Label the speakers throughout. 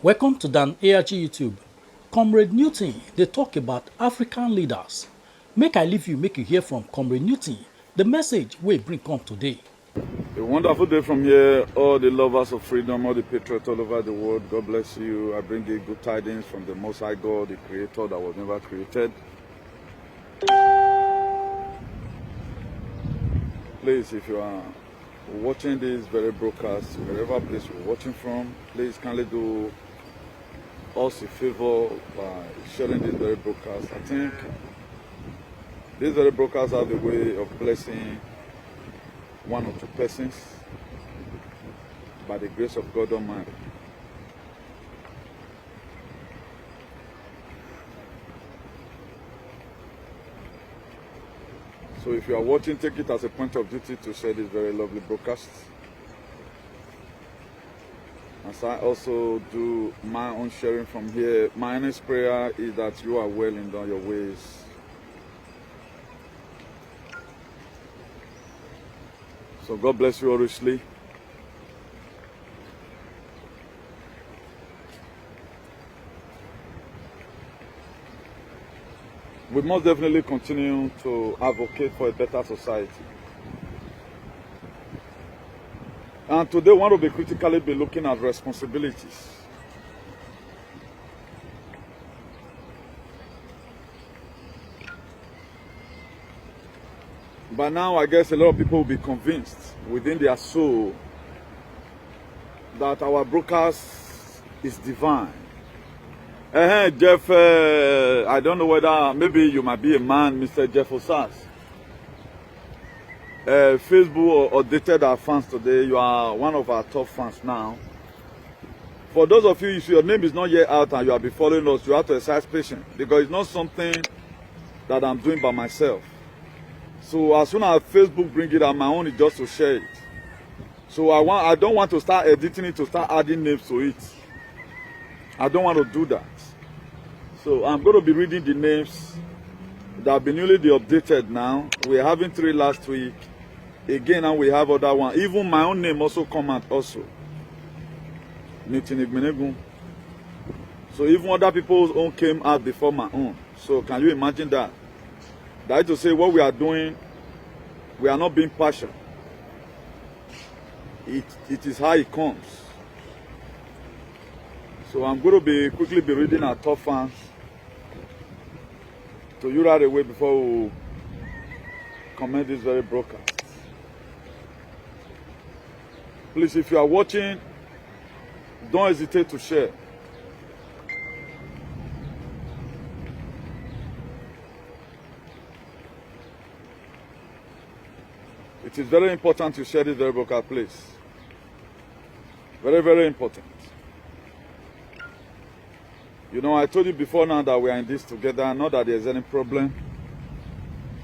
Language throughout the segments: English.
Speaker 1: Welcome to Dan ARG YouTube. Comrade Newton, they talk about African leaders. Make I leave you, make you hear from Comrade Newton, the message we bring come today.
Speaker 2: A wonderful day from here, all the lovers of freedom, all the patriots all over the world. God bless you. I bring you good tidings from the Most High God, the Creator that was never created. Please, if you are watching this very broadcast, wherever place you're watching from, please kindly do us a favor by sharing this very broadcast. I think this very broadcast have a way of blessing one or two persons by the grace of God Almighty. So if you are watching, take it as a point of duty to share this very lovely broadcast. As I also do my own sharing from here, my earnest prayer is that you are well in all your ways. So God bless you all richly. We must definitely continue to advocate for a better society. And today, one will be critically be looking at responsibilities. By now, I guess a lot of people will be convinced within their soul that our broadcast is divine. Jeff, I don't know whether maybe you might be a man, Mr. Jeff Osas. Facebook updated our fans today. You are one of our top fans now. For those of you, if your name is not yet out and you have been following us, you have to exercise patience because it's not something that I'm doing by myself. So as soon as Facebook bring it out, my own is just to share it. So I don't want to start editing it to start adding names to it. I don't want to do that. So I'm going to be reading the names that have been newly updated now. We're having 3 last week. Again, now we have other one. Even my own name also come out also. So even other people's own came out before my own. So can you imagine that? That is to say, what we are doing, we are not being partial. It is how it comes. So I'm going to quickly be reading our top fans to you right away before we comment this very broadcast. Please, if you are watching, don't hesitate to share. It is very important to share this very broadcast, please. Very, very important. You know, I told you before now that we are in this together, not that there's any problem.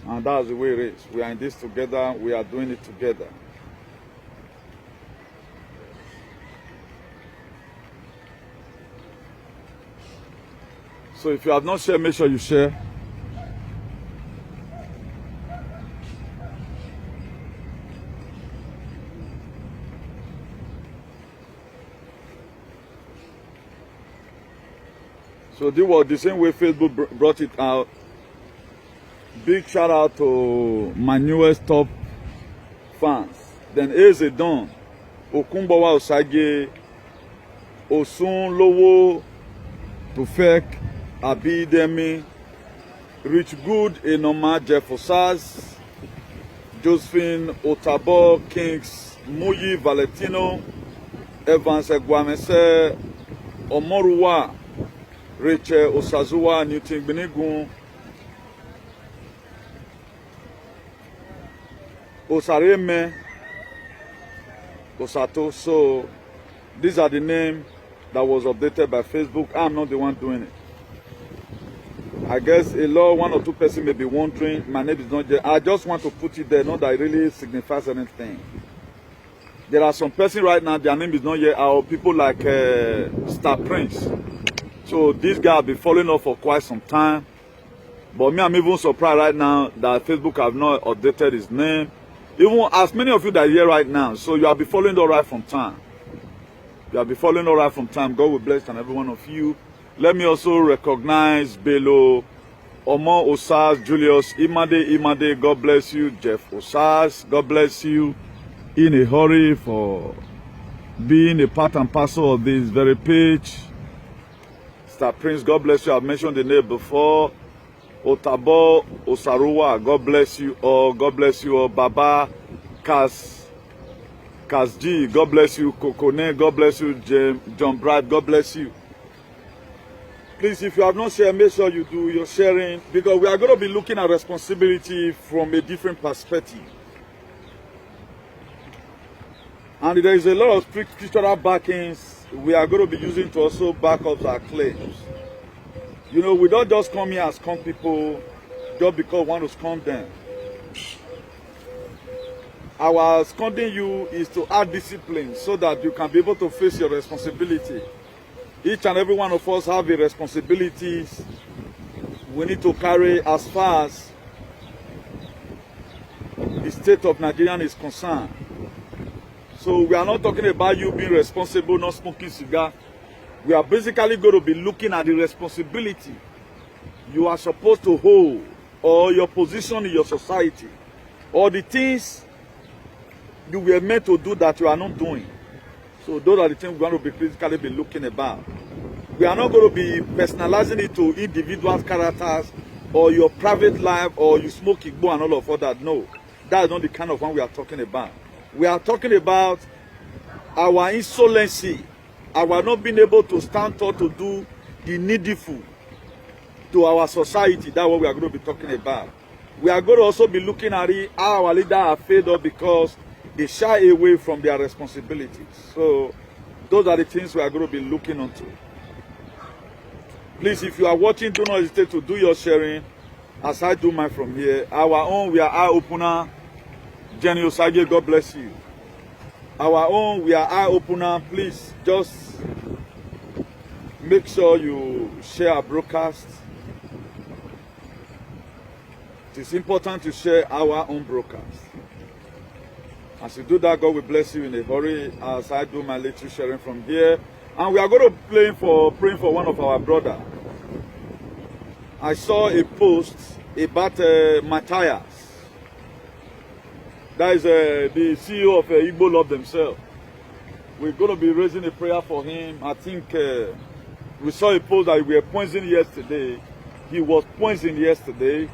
Speaker 2: And that's the way it is. We are in this together, we are doing it together. So if you have not shared, make sure you share. So this was the same way Facebook brought it out. Big shout out to my newest top fans. Then Eze Don, Okumbawa Osage, Osun Lowo, Tufek, Abidemi, Rich Good, Enoma, Jeff Osas, Josephine Otabo, Kings, Muyi Valentino, Evans Egwamese, Omoruwa, Rachel Osazuwa, Newton Benigun, Osareme, Osato. So these are the names that was updated by Facebook. I'm not the one doing it. I guess one or two persons may be wondering, my name is not there. I just want to put it there, not that it really signifies anything. There are some persons right now, their name is not yet out. People like Star Prince. So this guy have been following up for quite some time. But me, I'm even surprised right now that Facebook have not updated his name. Even as many of you that are here right now, so you have been following the right from time. You have been following all right from time. God will bless and every one of you. Let me also recognize Bello, Omo Osas, Julius, Imade, God bless you. Jeff Osas, God bless you. In a hurry for being a part and parcel of this very page. Star Prince, God bless you. I've mentioned the name before. Otabo, Osaruwa, God bless you all. God bless you all. Baba, Kasji, God bless you. Kokone, God bless you. John Bright, God bless you. Please, if you have not shared, make sure you do your sharing, because we are going to be looking at responsibility from a different perspective. And there is a lot of scriptural backings we are going to be using to also back up our claims. You know, we don't just come here as con people just because we want to scum them. Our scolding you is to add discipline so that you can be able to face your responsibility. Each and every one of us have a responsibilities we need to carry as far as the state of Nigeria is concerned. So we are not talking about you being responsible, not smoking cigar. We are basically going to be looking at the responsibility you are supposed to hold, or your position in your society, or the things you were meant to do that you are not doing. So those are the things we're going to be critically be looking about. We are not going to be personalizing it to individual characters or your private life or you smoke igbo and all of that. No, that is not the kind of one we are talking about. We are talking about our insolency, our not being able to stand tall to do the needful to our society. That's what we are going to be talking about. We are going to also be looking at it, how our leaders are fed up because they shy away from their responsibilities. So those are the things we are going to be looking onto. Please, if you are watching, do not hesitate to do your sharing as I do mine from here. Our own, we are eye opener. Jenny Osage, God bless you. Our own, we are eye opener. Please just make sure you share our broadcast. It is important to share our own broadcast. As you do that, God will bless you in a hurry as I do my little sharing from here. And we are going to praying for one of our brothers. I saw a post about Matthias. That is the CEO of Igbo Love Themselves. We're going to be raising a prayer for him. I think we saw a post that we were poisoned yesterday. He was poisoned yesterday.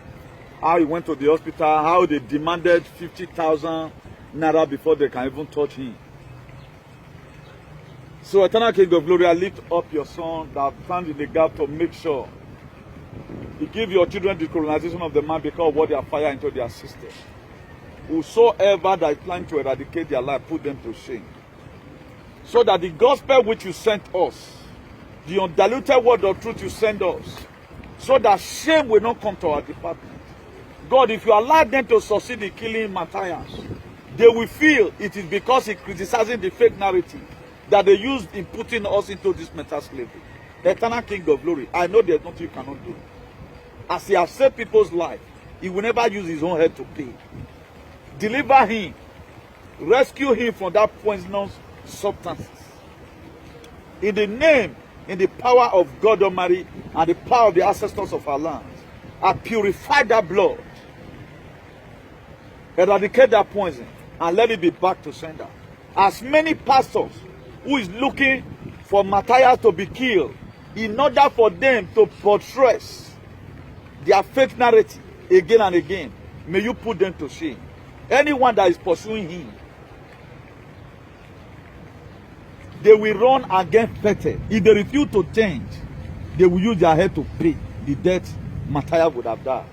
Speaker 2: How he went to the hospital, how they demanded 50,000 naira before they can even touch him. So, Eternal King of Glory, I lift up your son that stands in the gap to make sure you give your children the colonization of the man because of what they are fired into their system. Whosoever that is planning to eradicate their life, put them to shame. So that the gospel which you sent us, the undiluted word of truth you send us, so that shame will not come to our department. God, if you allow them to succeed in killing Matthias, they will feel it is because he criticizing the fake narrative that they used in putting us into this mental slavery. The Eternal King of Glory, I know there's nothing you cannot do. As he has saved people's life, he will never use his own head to pay. Deliver him. Rescue him from that poisonous substances. In the name, in the power of God Almighty and the power of the ancestors of our land, I purify that blood. Eradicate that poison and let it be back to sender. As many pastors who is looking for Matthias to be killed in order for them to portray their fake narrative again and again, may you put them to shame. Anyone that is pursuing him, they will run against Peter. If they refuse to change, they will use their head to pay the death Matthias would have died.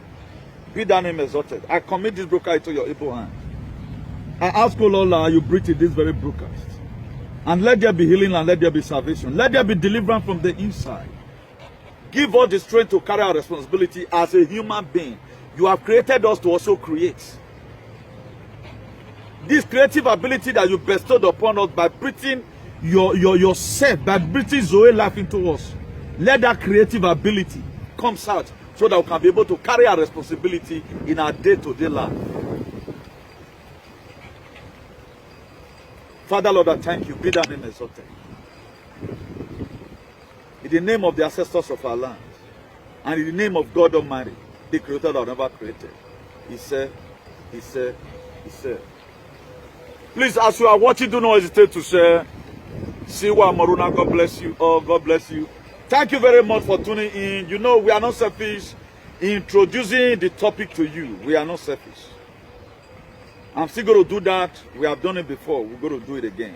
Speaker 2: Be that name exalted. I commit this broadcast into your able hand. I ask, O Lord, you breathe in this very broadcast. And let there be healing and let there be salvation. Let there be deliverance from the inside. Give us the strength to carry our responsibility as a human being. You have created us to also create. This creative ability that you bestowed upon us by breathing yourself, by breathing Zoe life into us. Let that creative ability come out so that we can be able to carry our responsibility in our day-to-day life. Father, Lord, I thank you. Be that name exalted. in the name of the ancestors of our land, and in the name of God Almighty, the creator that never created. He said, he said, he said. Please, as you are watching, do not hesitate to share. Siwa Maruna, God bless you. Oh, God bless you. Thank you very much for tuning in. You know, we are not selfish in introducing the topic to you. We are not selfish. I'm still going to do that. We have done it before. We're going to do it again.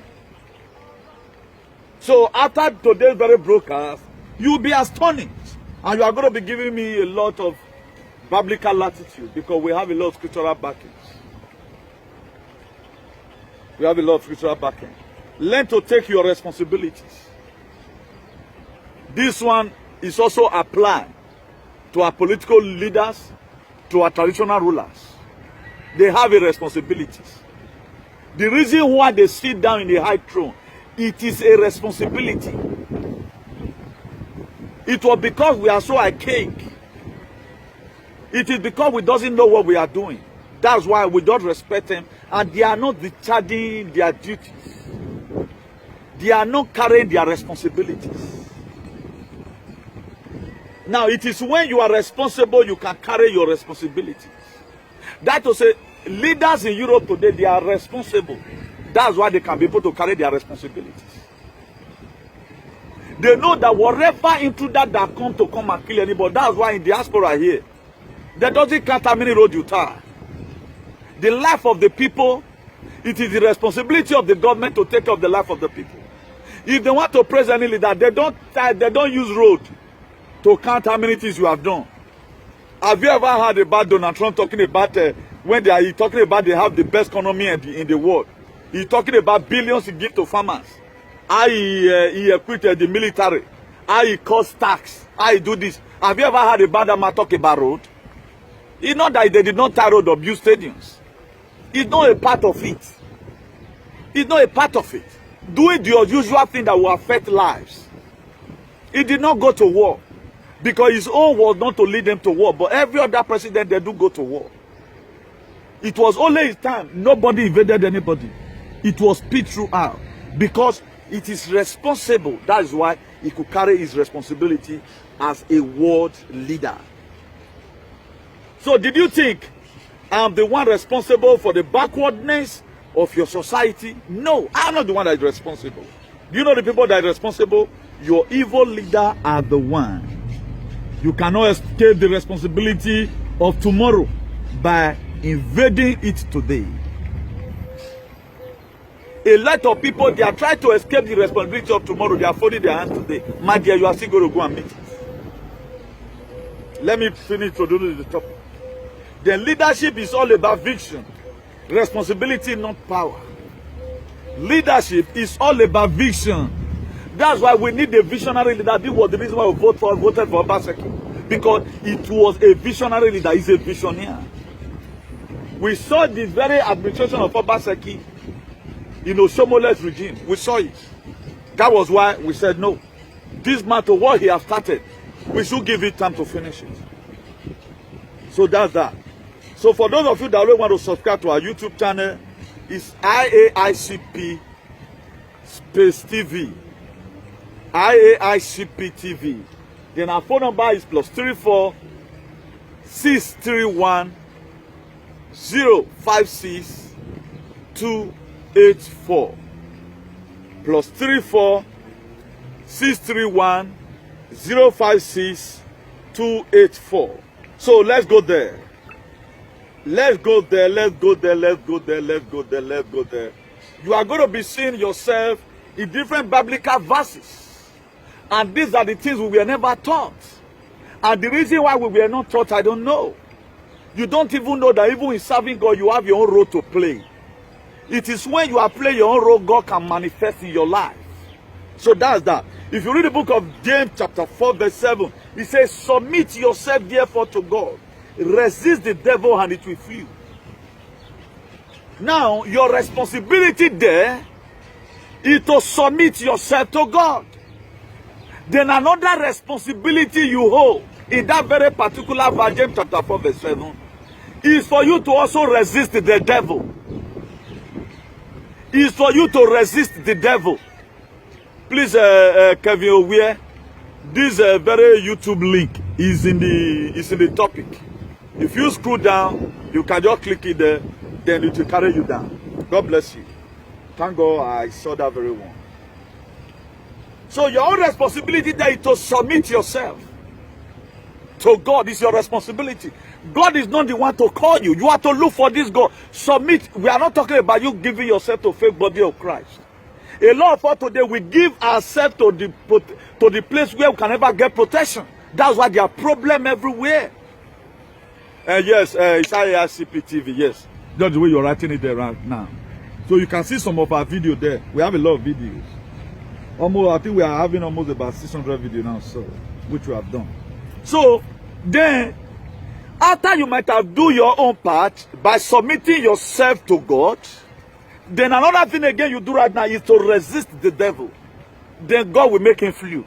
Speaker 2: So after today's very broadcast, you'll be astonished. And you are going to be giving me a lot of biblical latitude because we have a lot of scriptural backings. We have a lot of scriptural backing. Learn to take your responsibilities. This one is also applied to our political leaders, to our traditional rulers. They have a responsibility. The reason why they sit down in the high throne, it is a responsibility. It was because we are so archaic. It is because we doesn't know what we are doing. That's why we don't respect them, and they are not discharging their duties. They are not carrying their responsibilities. Now, it is when you are responsible, you can carry your responsibilities. That to say, leaders in Europe today, they are responsible. That's why they can be able to carry their responsibilities. They know that whatever intruder that come and kill anybody, that's why in diaspora here, they doesn't count how many roads you tie. The life of the people, it is the responsibility of the government to take care of the life of the people. If they want to praise any leader, they don't use road to count how many things you have done. Have you ever heard about Donald Trump talking about when he's talking about they have the best economy in the world? He's talking about billions he gives to farmers. How he equipped the military. How he cuts tax. How he do this. Have you ever heard about that man talk about road? It's not that they did not tie road or build stadiums. It's not a part of it. It's not a part of it. Doing the usual thing that will affect lives. He did not go to war. Because his own was not to lead them to war. But every other president, they do go to war. It was only his time. Nobody invaded anybody. It was peace throughout. Because it is responsible. That is why he could carry his responsibility as a world leader. So did you think I'm the one responsible for the backwardness of your society? No, I'm not the one that is responsible. Do you know the people that are responsible? Your evil leader are the one. You cannot escape the responsibility of tomorrow by invading it today. A lot of people, they are trying to escape the responsibility of tomorrow. They are folding their hands today. My dear, you are still going to go and meet it. Let me finish introducing the topic. The leadership is all about vision. Responsibility, not power. Leadership is all about vision. That's why we need a visionary leader. This was the reason why we voted for Obaseki. Because it was a visionary leader. He's a visionary. We saw this very administration of Obaseki in Oshomole's regime. We saw it. That was why we said no. This matter, what he has started, we should give it time to finish it. So that's that. So for those of you that only want to subscribe to our YouTube channel, it's IAICP space TV. IAICP TV. Then our phone number is +34 631 056 284. +34 631 056 284. So let's go there. Let's go there, let's go there, let's go there, let's go there, let's go there. You are going to be seeing yourself in different biblical verses. And these are the things we were never taught. And the reason why we were not taught, I don't know. You don't even know that even in serving God, you have your own role to play. It is when you are playing your own role, God can manifest in your life. So that's that. If you read the book of James chapter 4 verse 7, it says, submit yourself therefore to God. Resist the devil and it will flee. Now, your responsibility there is to submit yourself to God. Then another responsibility you hold in that very particular verse, James chapter 4 verse 7, is for you to also resist the devil. Is for you to resist the devil. Please, Kevin Owie, This very YouTube link is in the topic. If you scroll down, you can just click it there, then it will carry you down. God bless you. Thank God I saw that very one. So your own responsibility there is to submit yourself to God. Is your responsibility. God is not the one to call you. You have to look for this God. Submit. We are not talking about you giving yourself to fake body of Christ. A lot of us today, we give ourselves to the place where we can never get protection. That's why there are problems everywhere. Yes, it's IRCP TV, yes. That's the way you're writing it there right now. So you can see some of our video there. We have a lot of videos. Almost, I think we are having almost about 600 videos now, so which we have done. So then, after you might have do your own part by submitting yourself to God, then another thing again you do right now is to resist the devil. Then God will make him flee.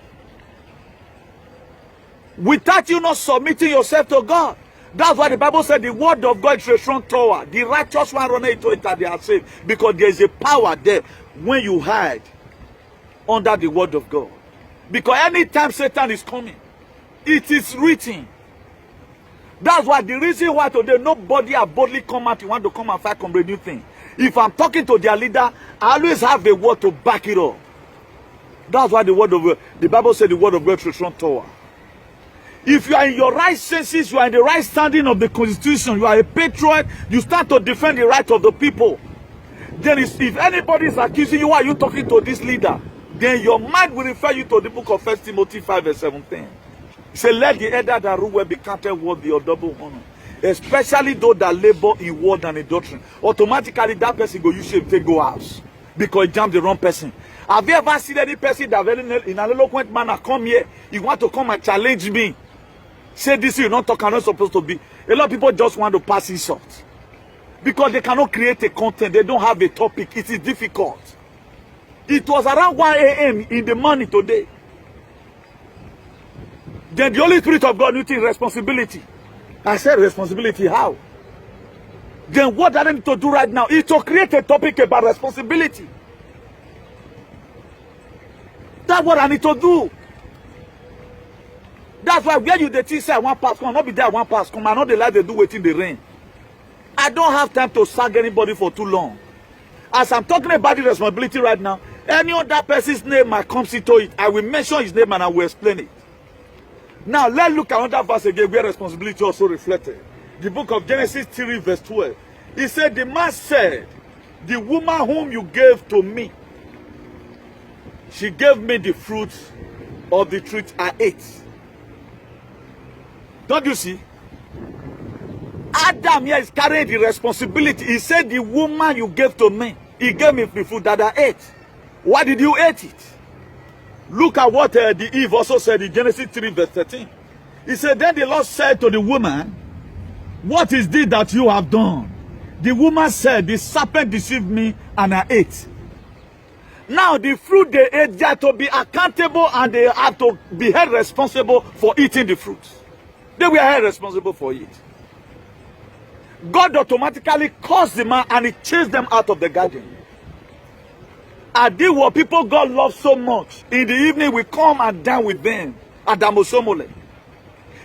Speaker 2: Without you not submitting yourself to God. That's why the Bible said the word of God is a strong tower. The righteous one run into it and they are saved. Because there is a power there when you hide under the word of God. Because anytime Satan is coming, it is written. That's why the reason why today nobody have boldly come out. You want to come and fight comrade new thing. If I'm talking to their leader, I always have a word to back it up. That's why the Bible said the word of God is a strong tower. If you are in your right senses, you are in the right standing of the constitution, you are a patriot, you start to defend the right of the people. Then if anybody is accusing you, why are you talking to this leader? Then your mind will refer you to the book of 1 Timothy 5 verse 17. It says, let the elder that rule be counted worthy of double honor. Especially those that labor in word and in doctrine. Automatically that person go use shame, take go house. Because he jammed the wrong person. Have you ever seen any person that in an eloquent manner come here, you want to come and challenge me? Say this, you're not talking, I'm not supposed to be. A lot of people just want to pass insult. Because they cannot create a content, they don't have a topic, it is difficult. It was around 1 a.m. in the morning today. Then the Holy Spirit of God knew the responsibility. I said responsibility, how? Then what I need to do right now is to create a topic about responsibility. That's what I need to do. That's why where you the teach say one pass come, not be there one pass come. I know the light they do waiting the rain. I don't have time to sag anybody for too long. As I'm talking about the responsibility right now, any other person's name might come into it. I will mention his name and I will explain it. Now let's look at another verse again where responsibility also reflected. The book of Genesis 3 verse 12. He said, the man said, the woman whom you gave to me, she gave me the fruit of the tree I ate. Don't you see? Adam here is carrying the responsibility. He said, the woman you gave to me, he gave me the food that I ate. Why did you eat it? Look at what the Eve also said in Genesis 3 verse 13. He said, then the Lord said to the woman, what is this that you have done? The woman said, the serpent deceived me and I ate. Now the fruit they ate, they have to be accountable and they have to be held responsible for eating the fruit. They were held responsible for it. God automatically caused the man and he chased them out of the garden. And they were people God loves so much. In the evening we come and dine with them. Adamosomole.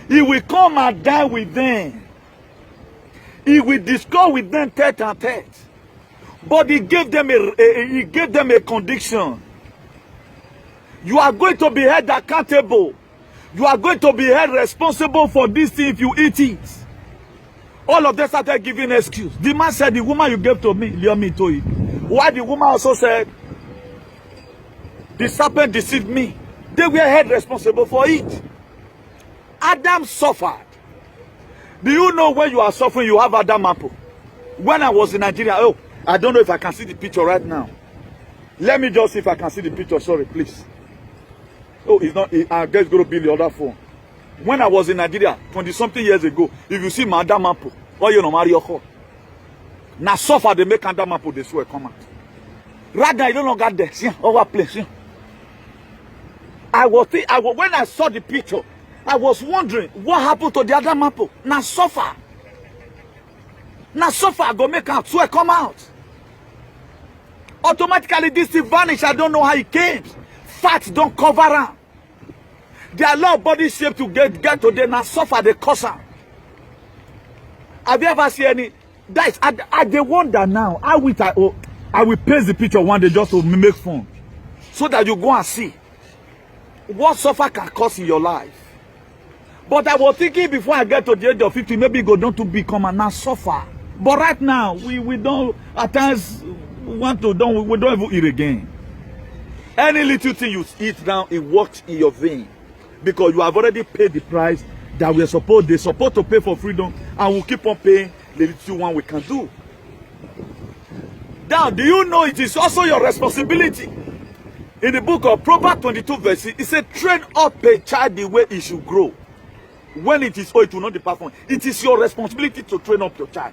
Speaker 2: He will come and dine with them. He will discuss with them tete and tete. But he gave them a condition. You are going to be held accountable. You are going to be held responsible for this thing if you eat it. All of them started giving excuse. The man said, the woman you gave to me, lure me to it. Why the woman also said, the serpent deceived me. They were held responsible for it. Adam suffered. Do you know when you are suffering, you have Adam apple? When I was in Nigeria, oh, I don't know if I can see the picture right now. Let me just see if I can see the picture. Sorry, please. Oh, it's not. I guess it's going to be the other phone. When I was in Nigeria, 20-something years ago, if you see my Adam apple, why you no marry your home? Now suffer they make Adam apple, they swear come out. Right now, you don't know God there. See, over place. See. When I saw the picture, I was wondering what happened to the Adam apple. Now suffer. Now suffer go make out swear come out. Automatically this thing vanish. I don't know how it came. Fat don't cover am. There are a lot of body shape to get to them and suffer the cause. Have you ever seen any? Guys, I they wonder now. I will paste the picture one day just to make fun. So that you go and see what suffer can cause in your life. But I was thinking before I get to the age of 50, maybe go down to become and now suffer. But right now, we don't, at times, we don't even eat again. Any little thing you eat now, it works in your vein. Because you have already paid the price that they're supposed to pay for freedom, and we'll keep on paying the little one we can do. Now, do you know it is also your responsibility? In the book of Proverbs 22 verses, it says, train up a child the way he should grow. When it is old, it will not depart from it. It is your responsibility to train up your child.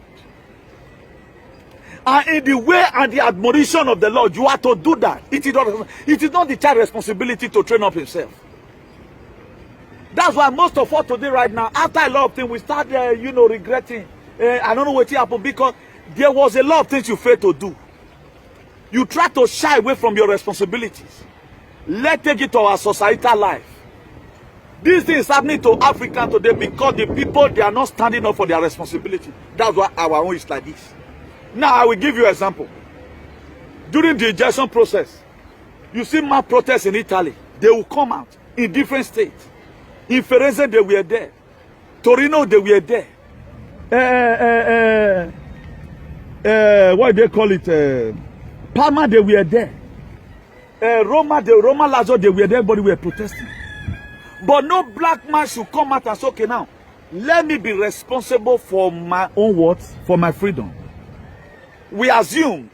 Speaker 2: And in the way and the admonition of the Lord, you are to do that. It is not the child's responsibility to train up himself. That's why most of us today right now, after a lot of things, we start, regretting. I don't know what happened because there was a lot of things you failed to do. You try to shy away from your responsibilities. Let's take it to our societal life. This thing is happening to Africa today because the people, they are not standing up for their responsibility. That's why our own is like this. Now, I will give you an example. During the ejection process, you see mass protests in Italy. They will come out in different states. In Firenze, they were there. Torino, they were there. What do they call it? Parma, they were there. Roma Lazio, they were there, everybody were protesting. But no black man should come out and say, okay, now, let me be responsible for my own words, for my freedom. We assumed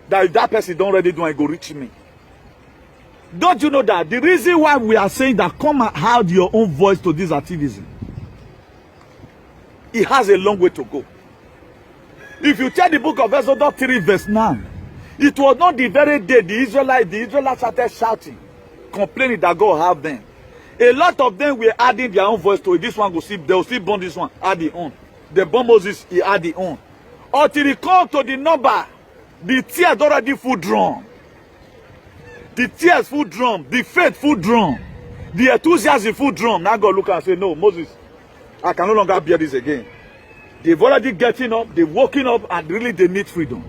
Speaker 2: that if that person don't already do it, go reach me. Don't you know that the reason why we are saying that come and have your own voice to this activism, it has a long way to go. If you check the book of Exodus 3 verse 9, it was not the very day the Israelites started shouting, complaining that God have them. A lot of them were adding their own voice to it. This one will see, they will still burn this one, add the own. The burn Moses, he add the own. Until he come to the number, the tears already full drum. The tears full drum, the faith full drum, the enthusiasm full drum. Now God look and say, no, Moses, I can no longer bear this again. They've already getting up, they've woken up, and really they need freedom.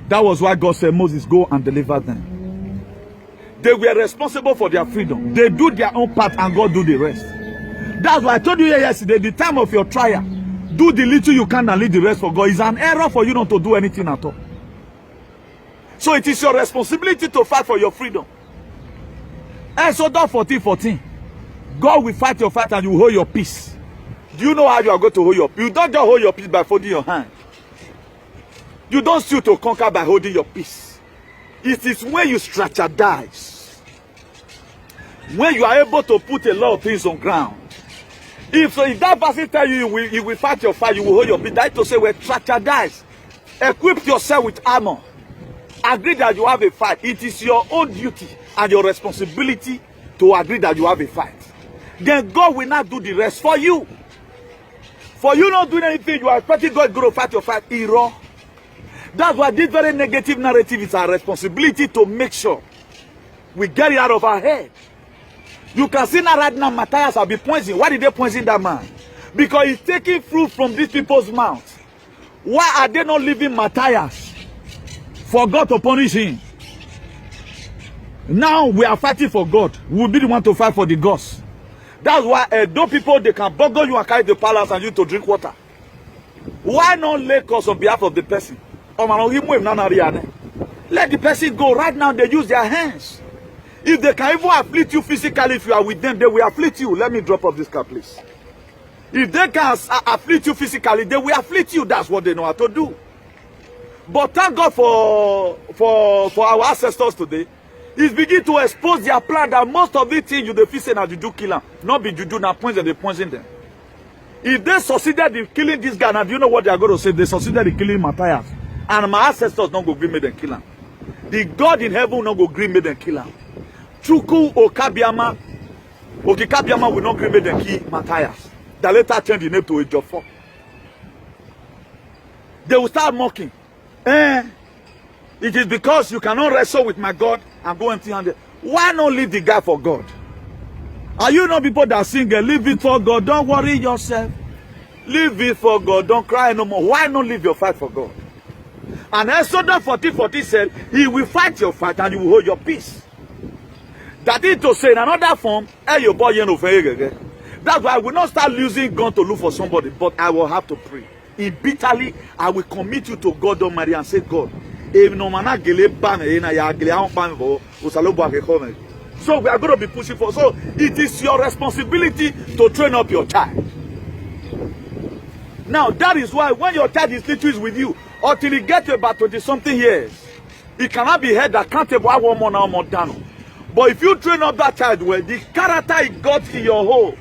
Speaker 2: That was why God said, Moses, go and deliver them. They were responsible for their freedom. They do their own part and God do the rest. That's why I told you yesterday, the time of your trial, do the little you can and leave the rest for God. It's an error for you not to do anything at all. So it is your responsibility to fight for your freedom. Exodus 14:14. God will fight your fight and you hold your peace. Do you know how you are going to hold your peace? You don't just hold your peace by folding your hand. You don't steal to conquer by holding your peace. It is when you strategize. When you are able to put a lot of things on ground. If that person tell you you will fight your fight, you will hold your peace. That is to say, well, strategize. Equip yourself with armor. Agree that you have a fight. It is your own duty and your responsibility to agree that you have a fight. Then God will not do the rest for you. For you not doing anything, you are expecting God to fight your fight. Hero. That's why this very negative narrative is our responsibility to make sure we get it out of our head. You can see now right now Matthias have been pointing. Why did they poison that man? Because he's taking fruit from these people's mouth. Why are they not leaving Matthias for God to punish him? Now we are fighting for God. We'll be the one to fight for the gods. That's why those people, they can bugger you and carry the palace and you to drink water. Why not lay cause on behalf of the person? Let the person go. Right now they use their hands. If they can even afflict you physically, if you are with them, they will afflict you. Let me drop off this car, please. If they can afflict you physically, they will afflict you. That's what they know how to do. But thank God for our ancestors today. It's begin to expose their plan that most of the things you defeat say now you do kill them. Not be you do now poison, they poison them. If they succeeded in killing this guy, now do you know what they are going to say? They succeeded in killing Matthias. And my ancestors don't go agree me them kill him. The God in heaven not go agree me them kill him. Chuku Okabiama will not agree me them kill Matthias. They later changed the name to Ejiofor. They will start mocking. It is because you cannot wrestle with my God and go empty-handed. Why not leave the guy for God? Are you not people that sing, leave it for God, don't worry yourself. Leave it for God, don't cry no more. Why not leave your fight for God? And Exodus 40:40 said, he will fight your fight and you will hold your peace. That is to say, in another form, that's why I will not start using gun to look for somebody, but I will have to pray. Bitterly, I will commit you to God Almighty and say, God, so we are going to be pushing for. So it is your responsibility to train up your child. Now that is why when your child is little is with you, until he gets to about 20-something years, he cannot be held accountable one more now more down. But if you train up that child well, the character he got in your home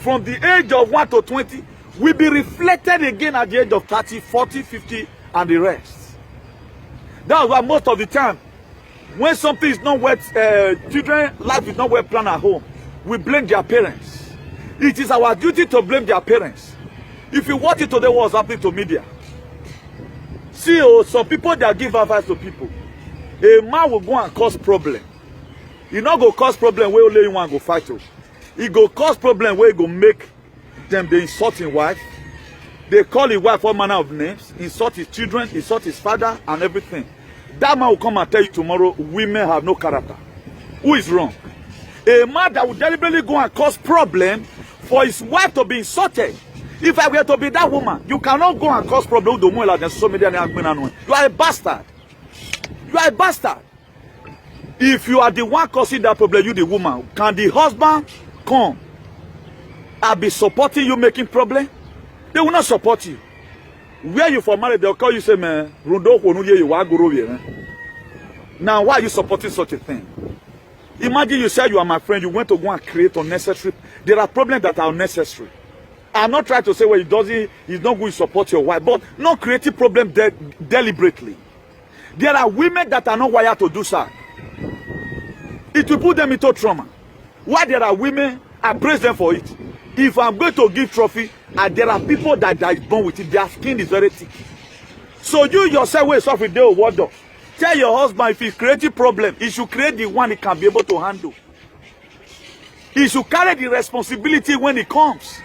Speaker 2: from the age of 1 to 20 will be reflected again at the age of 30, 40, 50, and the rest. That's why most of the time, when something is not well, children's life is not well planned at home, we blame their parents. It is our duty to blame their parents. If you watch it today, what's happening to media? See, some people that give advice to people. A man will go and cause problem. He not go cause problem where only one go fight you. He go cause problem where he go make them they insult his wife. They call his wife all manner of names, insult his children, insult his father, and everything. That man will come and tell you tomorrow, women have no character. Who is wrong? A man that will deliberately go and cause problem for his wife to be insulted. If I were to be that woman, you cannot go and cause problem. You are a bastard. You are a bastard. If you are the one causing that problem, you the woman, can the husband come and be supporting you making problem? They will not support you. Where you for married, they'll call you, say, man, now why are you supporting such a thing? Imagine you said you are my friend, you went to go and create unnecessary. There are problems that are unnecessary. I'm not trying to say, well, he's not going to support your wife, but not creating problem deliberately. There are women that are not wired to do so. It will put them into trauma. Why there are women, I praise them for it. If I'm going to give trophy, and there are people that is born with it, their skin is very thick. So you yourself will suffer with the word. Tell your husband if he's creating problem, he should create the one he can be able to handle. He should carry the responsibility when he comes.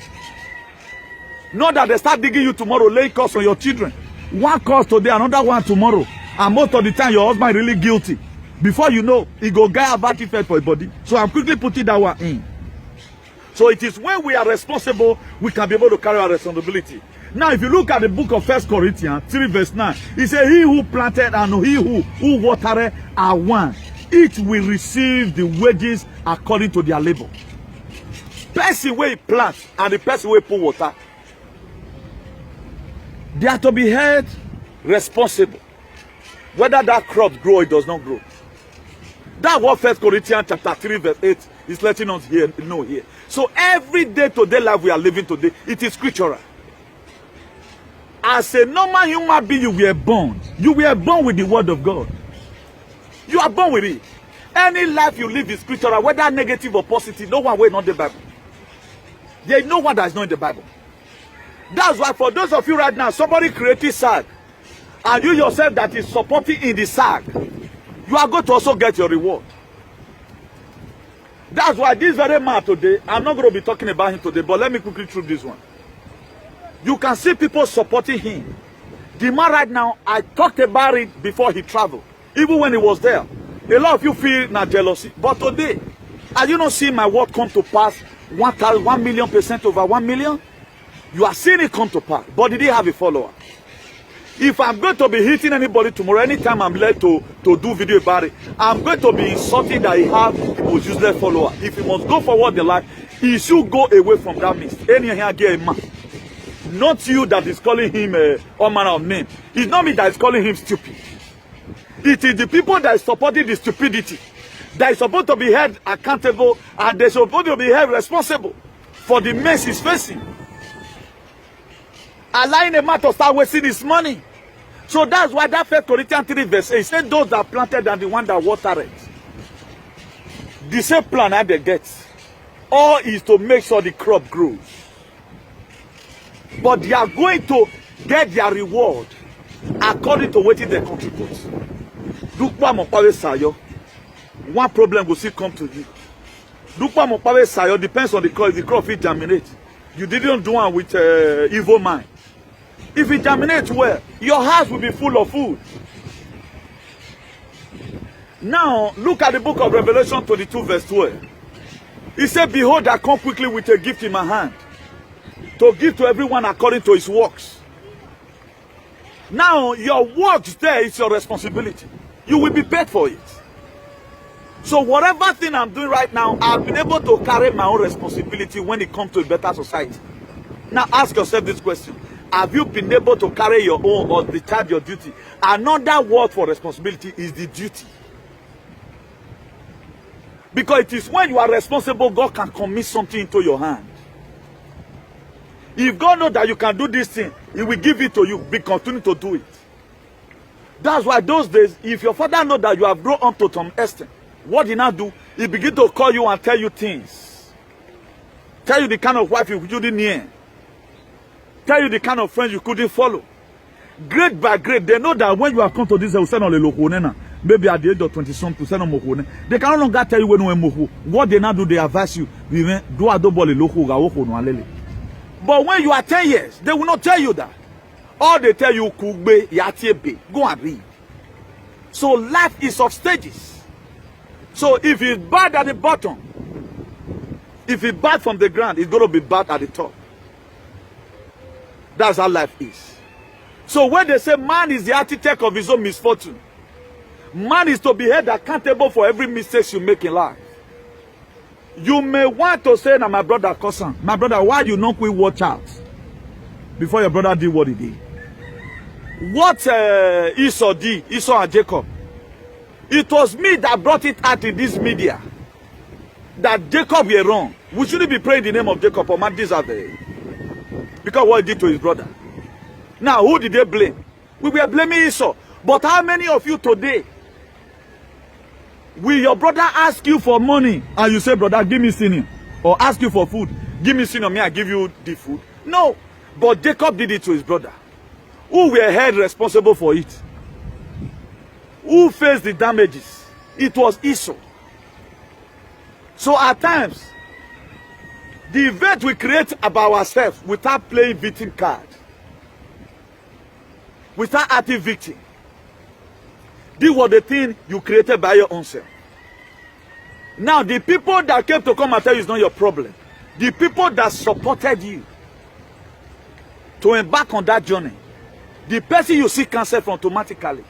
Speaker 2: Not that they start digging you tomorrow, lay curse on your children. One curse today, another one tomorrow. And most of the time, your husband is really guilty. Before you know, he go get a bad effect for his body. So I'm quickly putting that one in. So it is when we are responsible, we can be able to carry our responsibility. Now, if you look at the book of 1 Corinthians 3 verse 9, it says, he who planted and he who watered are one. Each will receive the wages according to their labor. Person where he plants and the person where he put water, they are to be held responsible. Whether that crop grow or it does not grow. That's what 1 Corinthians chapter 3 verse 8 is letting us know here. So every day today life we are living today, it is scriptural. As a normal human being, you were born. You were born with the word of God. You are born with it. Any life you live is scriptural, whether negative or positive, no one will not the Bible. There is no one that is not in the Bible. That's why for those of you right now, somebody created SAG, and you yourself that is supporting in the SAG, you are going to also get your reward. That's why this very man today, I'm not going to be talking about him today, but let me quickly through this one. You can see people supporting him. The man right now, I talked about it before he traveled. Even when he was there. A lot of you feel not jealousy. But today, are you not seeing my word come to pass 1,000,000% over 1 million? You are seeing it come to pass. But did he have a follower? If I'm going to be hitting anybody tomorrow, anytime I'm led to do video about it, I'm going to be insulting that he have the most useless follower. If he must go forward the life, he should go away from that mist. Not you that is calling him all manner of name. It's not me that is calling him stupid. It is the people that is supporting the stupidity that is supposed to be held accountable, and they're supposed to be held responsible for the mess he's facing. Allowing a man to start wasting his money. So that's why that 1 Corinthians 3 verse 8 said those that planted and the one that watered it. The same plan that they get. All is to make sure the crop grows. But they are going to get their reward according to what they contribute. one problem will still come to you. Dukwa Mopawe Sayo depends on the crop. If the crop will germinate, you didn't do one with evil mind. If it germinates well, your house will be full of food. Now, look at the book of Revelation 22 verse 12. He said, behold, I come quickly with a gift in my hand, to give to everyone according to his works. Now, your works there is your responsibility. You will be paid for it. So whatever thing I'm doing right now, I've been able to carry my own responsibility when it comes to a better society. Now ask yourself this question. Have you been able to carry your own or discharge your duty? Another word for responsibility is the duty. Because it is when you are responsible, God can commit something into your hand. If God knows that you can do this thing, He will give it to you. Be continue to do it. That's why those days, if your father knows that you have grown up to some extent, what he now do? He begin to call you and tell you things. Tell you the kind of wife you couldn't near. Tell you the kind of friends you couldn't follow. Grade by grade, they know that when you have come to this, they will send on the local. Maybe at the age of 20-something, they can no longer tell you when you are. What they now do, they advise you. But when you are 10 years, they will not tell you that. All they tell you, go and read. So life is of stages. So if it's bad at the bottom, if it's bad from the ground, it's going to be bad at the top. That's how life is. So when they say man is the architect of his own misfortune, man is to be held accountable for every mistake you make in life. You may want to say, now my brother cousin, my brother, why you not quit watch out before your brother did what he did? What Esau did, Esau and Jacob, it was me that brought it out in this media that Jacob were wrong. We shouldn't be praying the name of Jacob or man deserve it. Because what he did to his brother. Now, who did they blame? We were blaming Esau. But how many of you today, will your brother ask you for money and you say, brother, give me senior? Or ask you for food, give me senior, me I give you the food? No. But Jacob did it to his brother. Who were held responsible for it? Who faced the damages? It was Esau. So at times, the event we create about ourselves without playing victim card, without acting victim. This was the thing you created by your own self. Now, the people that came to come and tell you it's not your problem, the people that supported you to embark on that journey, the person you seek counsel from automatically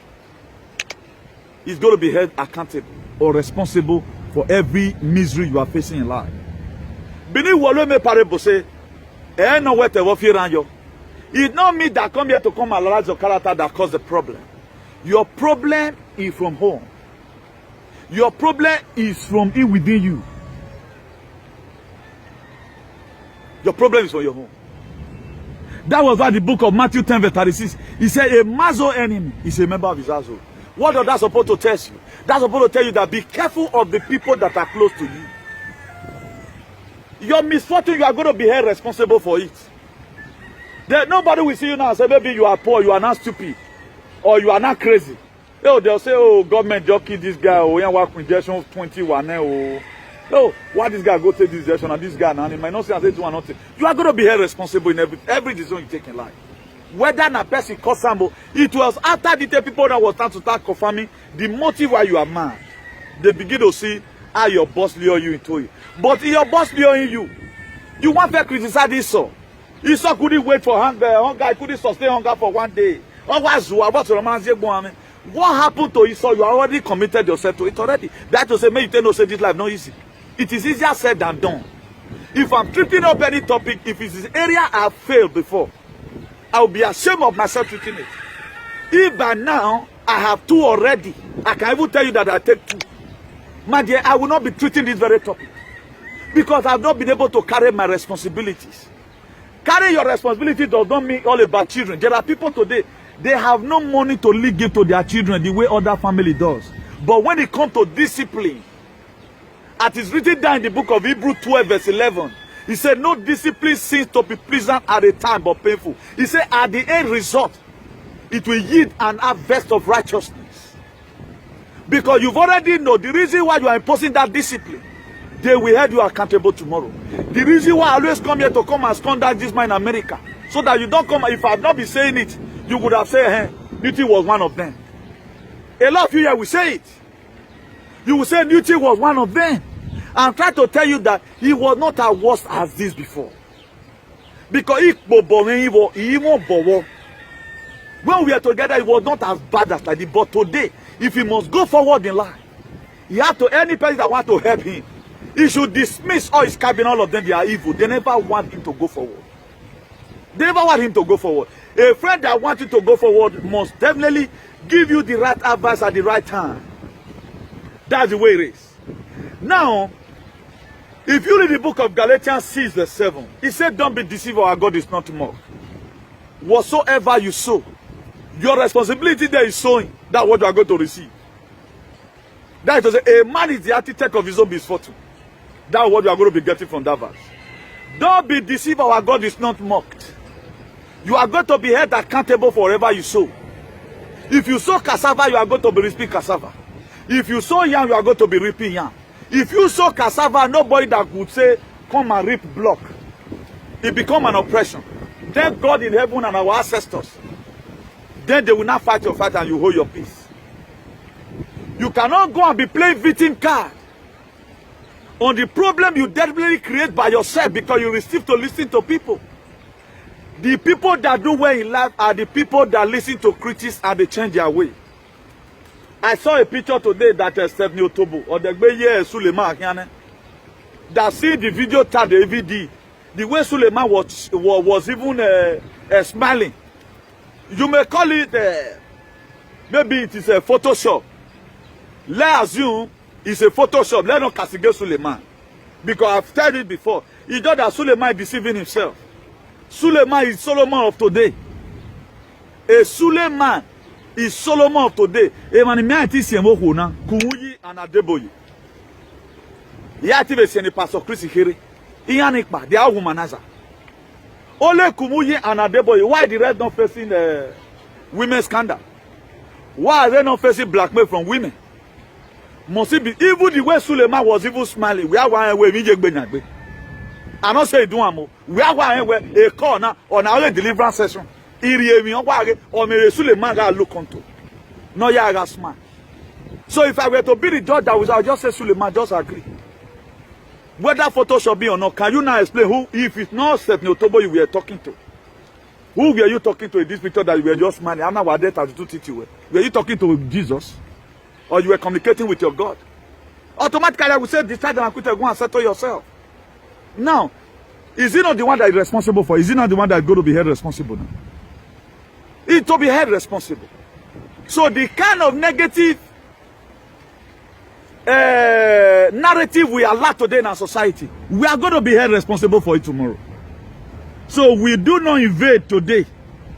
Speaker 2: is going to be held accountable or responsible for every misery you are facing in life. Bini wolo me parable say, eh no wete wo fi ran yo. It's not me that come here to come analyze your character that caused the problem. Your problem is from home. Your problem is from in within you. Your problem is from your home. That was why the book of Matthew 10 verse 36, he said a maso enemy is a member of his household. What does that supposed to tell you? That's supposed to tell you that be careful of the people that are close to you. Your misfortune, you are going to be held responsible for it. Nobody will see you now and say, maybe you are poor, you are not stupid, or you are not crazy. Oh, they'll say, oh, government just killed this guy, oh, he work with injection 21, oh. No, why this guy go take this injection and this guy now, he might not say, do nothing. You are going to be held responsible in every decision you take in life. Whether na person cause sambo, it was after the people that was starting to start confirming the motive why you are mad. They begin to see how your boss lure you into it. But if your boss luring you, you want to criticize Esau. Esau couldn't wait for hunger. Hunger couldn't sustain hunger for one day. What happened to Esau? You already committed yourself to it already. That to say, may you tell no say this life not easy. It is easier said than done. If I'm tripping up any topic, if it's this area I've failed before, I'll be ashamed of myself treating it. If by now I have 2 already, I can even tell you that I take 2. My dear, I will not be treating this very topic. Because I've not been able to carry my responsibilities. Carry your responsibility does not mean all about children. There are people today, they have no money to give to their children the way other family does. But when it comes to discipline, as is written down in the book of Hebrews 12 verse 11, he said, no discipline seems to be pleasant at the time but painful. He said, at the end result, it will yield an harvest of righteousness. Because you've already know the reason why you are imposing that discipline. They will hold you accountable tomorrow. The reason why I always come here to come and conduct this man in America, so that you don't come. If I have not been saying it, you would have said, hey, Newton was one of them. A lot of you here will say it. You will say Newton was one of them. I'm trying to tell you that he was not as worse as this before. Because when we are together, it was not as bad as like this. But today, if he must go forward in life, he has to, any person that wants to help him, he should dismiss all his cabin, all of them, they are evil. They never want him to go forward. They never want him to go forward. A friend that wants you to go forward must definitely give you the right advice at the right time. That's the way it is. Now, if you read the book of Galatians 6 verse 7, it said, don't be deceived, our God is not mocked. Whatsoever you sow, your responsibility there is sowing. That's what you are going to receive. That is to say, a man is the architect of his own misfortune. That's what you are going to be getting from that verse. Don't be deceived, our God is not mocked. You are going to be held accountable for whatever you sow. If you sow cassava, you are going to be reaping cassava. If you sow yam, you are going to be reaping yam. If you sow cassava, nobody that would say, come and reap block. It becomes an oppression. Thank God in heaven and our ancestors. Then they will not fight your fight and you hold your peace. You cannot go and be playing victim card on the problem you deliberately create by yourself because you refuse to listen to people. The people that do well in life are the people that listen to critics and they change their way. I saw a picture today that Stephanie Otobo or the Gbeye Suleiman Akiane that see the video tag the AVD. The way Suleiman was even smiling. You may call it maybe it is a Photoshop. Let's assume it's a Photoshop. Let's not castigate Suleiman. Because I've told it before. It's not that Suleiman is deceiving himself. Suleiman is Solomon of today. A Suleiman is Solomon of today. Emanimiati Siemo na Kumuyi and Adeboye. Yati Besiani Pastor Chris Here. Iyanikpa, they are womanizer. Only Kumuyi and Adeboye. Why the rest not facing women's scandal? Why are they not facing blackmail from women? Must it be even the way Suleiman was even smiling? We are one way we I not say do amo. We are one way a corner on our deliverance session. Or may Suleiman look onto. No, yeah, smile. So if I were to be the judge, I would just say Suleiman, just agree. Whether Photoshop be or not, can you now explain who, if it's not Stephanie Otobo you were talking to? Who were you talking to in this picture that you were just smiling? I'm not what that to teach you. Were you talking to Jesus? Or you were communicating with your God? Automatically I would say decide and quit and go and settle yourself. Now, is he not the one that is responsible for? Is he not the one that is going to be held responsible now? It to be held responsible. So the kind of negative narrative we allow today in our society, we are going to be held responsible for it tomorrow. So we do not invade today.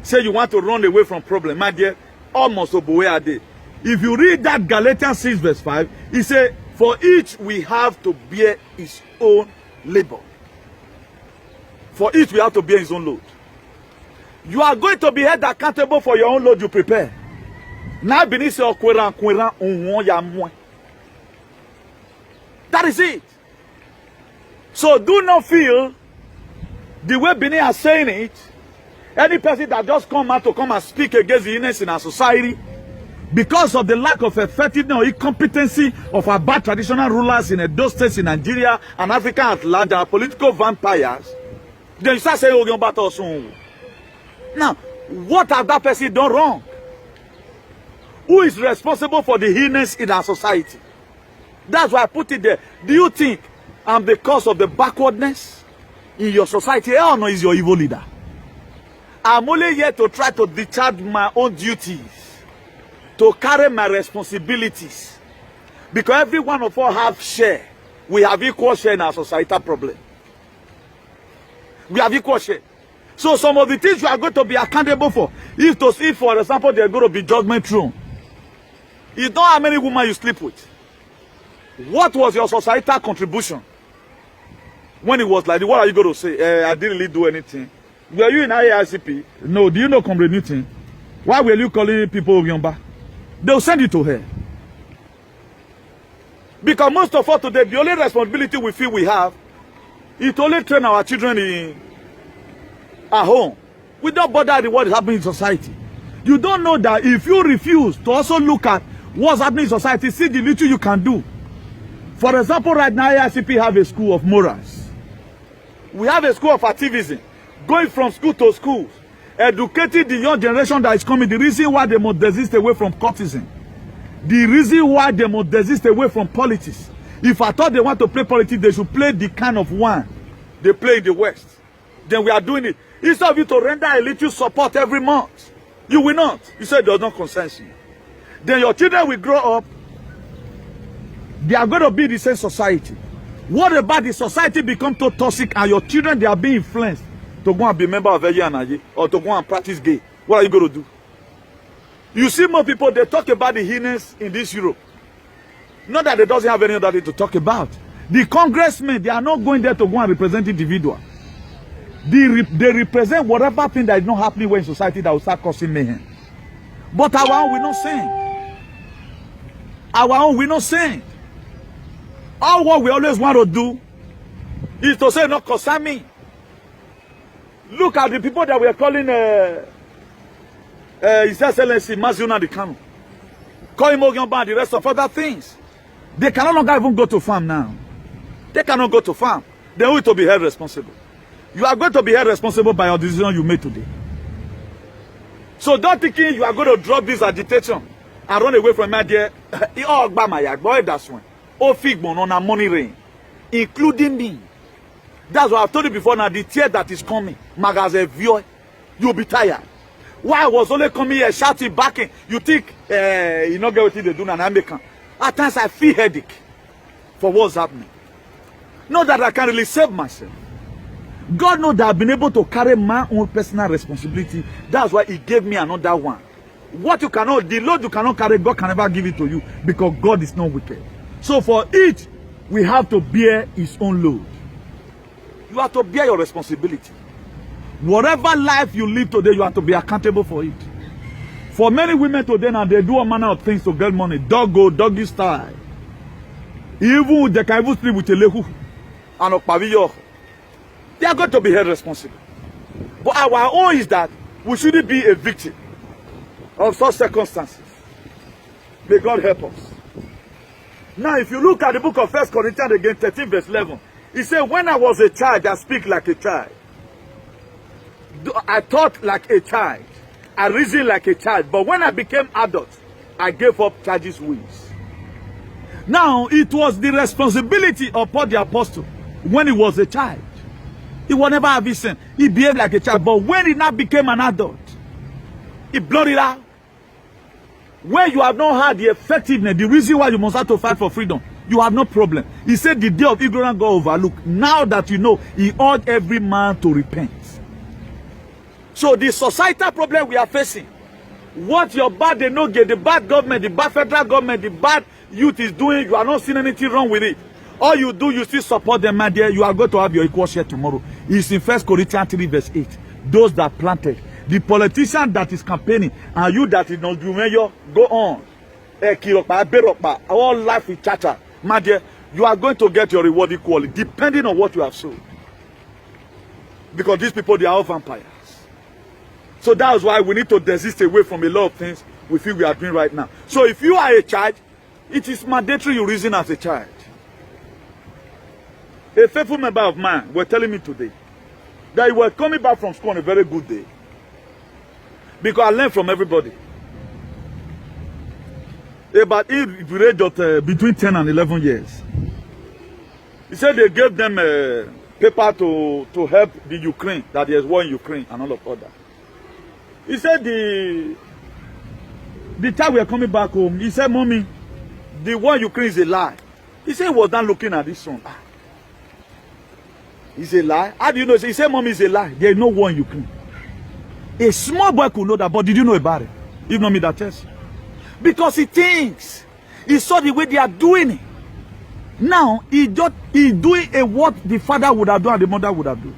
Speaker 2: Say you want to run away from problem, my dear. Almost where are they? If you read that Galatians 6 verse 5, it says, for each we have to bear his own labor. For each we have to bear his own load. You are going to be held accountable for your own load you prepare. Now beneath your that is it. So do not feel the way Benin are saying it. Any person that just come out to come and speak against the illness in our society because of the lack of effectiveness or incompetency of our bad traditional rulers in those states in Nigeria and Africa at large, our political vampires, then you start saying, oh, about us. Now, what has that person done wrong? Who is responsible for the illness in our society? That's why I put it there. Do you think I'm the cause of the backwardness in your society? Or no, is your evil leader? I'm only here to try to discharge my own duties, to carry my responsibilities. Because every one of us have share. We have equal share in our societal problem. We have equal share. So some of the things you are going to be accountable for, if for example, they're going to be judgment throne. You know how many women you sleep with. What was your societal contribution? When it was like, what are you going to say? I didn't really do anything. Were you in IACP? No. Do you know Comrade Newton? Why were you calling people Ogyomba? They'll send you to her. Because most of us today, the only responsibility we feel we have is to only train our children at home. We don't bother with what is happening in society. You don't know that if you refuse to also look at what's happening in society, see the little you can do. For example, right now, IRCP have a school of morals. We have a school of activism, going from school to school, educating the young generation that is coming. The reason why they must desist away from courtesan. The reason why they must desist away from politics. If I thought they want to play politics, they should play the kind of one they play in the West. Then we are doing it. Instead of you to render a little support every month, you will not. You say it does not concern you. Then your children will grow up. They are going to be the same society. What about the society become too toxic and your children, they are being influenced to go and be a member of ANAJ or to go and practice gay? What are you going to do? You see more people, they talk about the heinous in this Europe. Not that they doesn't have any other thing to talk about. The congressmen, they are not going there to go and represent individual. They represent whatever thing that is not happening in society that will start causing mayhem. But our own will not sing. Our own will not sing. All what we always want to do is to say, not concern me. Look at the people that we are calling His Excellency Mazuna the Kanu. Call him Ogionba and the rest of other things. They can no longer even go to farm now. They cannot go to farm. They will to be held responsible. You are going to be held responsible by your decision you made today. So don't think you are going to drop this agitation and run away from my dear. That's one. Oh, Figmon on a money rain, including me. That's what I've told you before. Now the tear that is coming, magazine viewer, you'll be tired. Why I was only coming here shouting, backing? You think you not get what they do and American? At times I feel headache for what's happening. Not that I can really save myself. God knows that I've been able to carry my own personal responsibility. That's why He gave me another one. What you cannot, the load you cannot carry, God can never give it to you because God is not wicked. So for each, we have to bear His own load. You have to bear your responsibility. Whatever life you live today, you have to be accountable for it. For many women today now, they do all manner of things to get money. Doggy style. Even they can even sleep with a lehu and a pavillon. They are going to be held responsible. But our own is that we shouldn't be a victim of such circumstances. May God help us. Now, if you look at the book of 1 Corinthians again, 13 verse 11, it says, when I was a child, I speak like a child. I thought like a child. I reasoned like a child. But when I became adult, I gave up childish ways. Now, it was the responsibility of Paul the Apostle when he was a child. He would never have his sin. He behaved like a child. But when he now became an adult, he blurred it out. When you have not had the effectiveness, the reason why you must have to fight for freedom, you have no problem. He said the day of ignorance God overlooked. Now that you know, He urged every man to repent. So the societal problem we are facing, what your bad they no get, the bad government, the bad federal government, the bad youth is doing, you are not seeing anything wrong with it. All you do, you still support them, my dear. You are going to have your equal share tomorrow. It's in 1 Corinthians 3 verse 8. Those that planted. The politician that is campaigning and you that is not doing, go on. All life with chatter. My dear, you are going to get your reward equally, depending on what you have sold. Because these people, they are all vampires. So that's why we need to desist away from a lot of things we feel we are doing right now. So if you are a child, it is mandatory you reason as a child. A faithful member of mine were telling me today that he was coming back from school on a very good day. Because I learned from everybody. About the age of between 10 and 11 years. He said they gave them paper to help the Ukraine, that there's war in Ukraine and all of that. He said the time we are coming back home, he said, Mommy, the war in Ukraine is a lie. He said he was not looking at this son. It's a lie. How do you know? He said, Mommy, it's a lie. There is no war in Ukraine. A small boy could know that, but did you know about it? If not me, that tells you. Because he thinks. He saw the way they are doing it. Now, he doing what the father would have done and the mother would have done.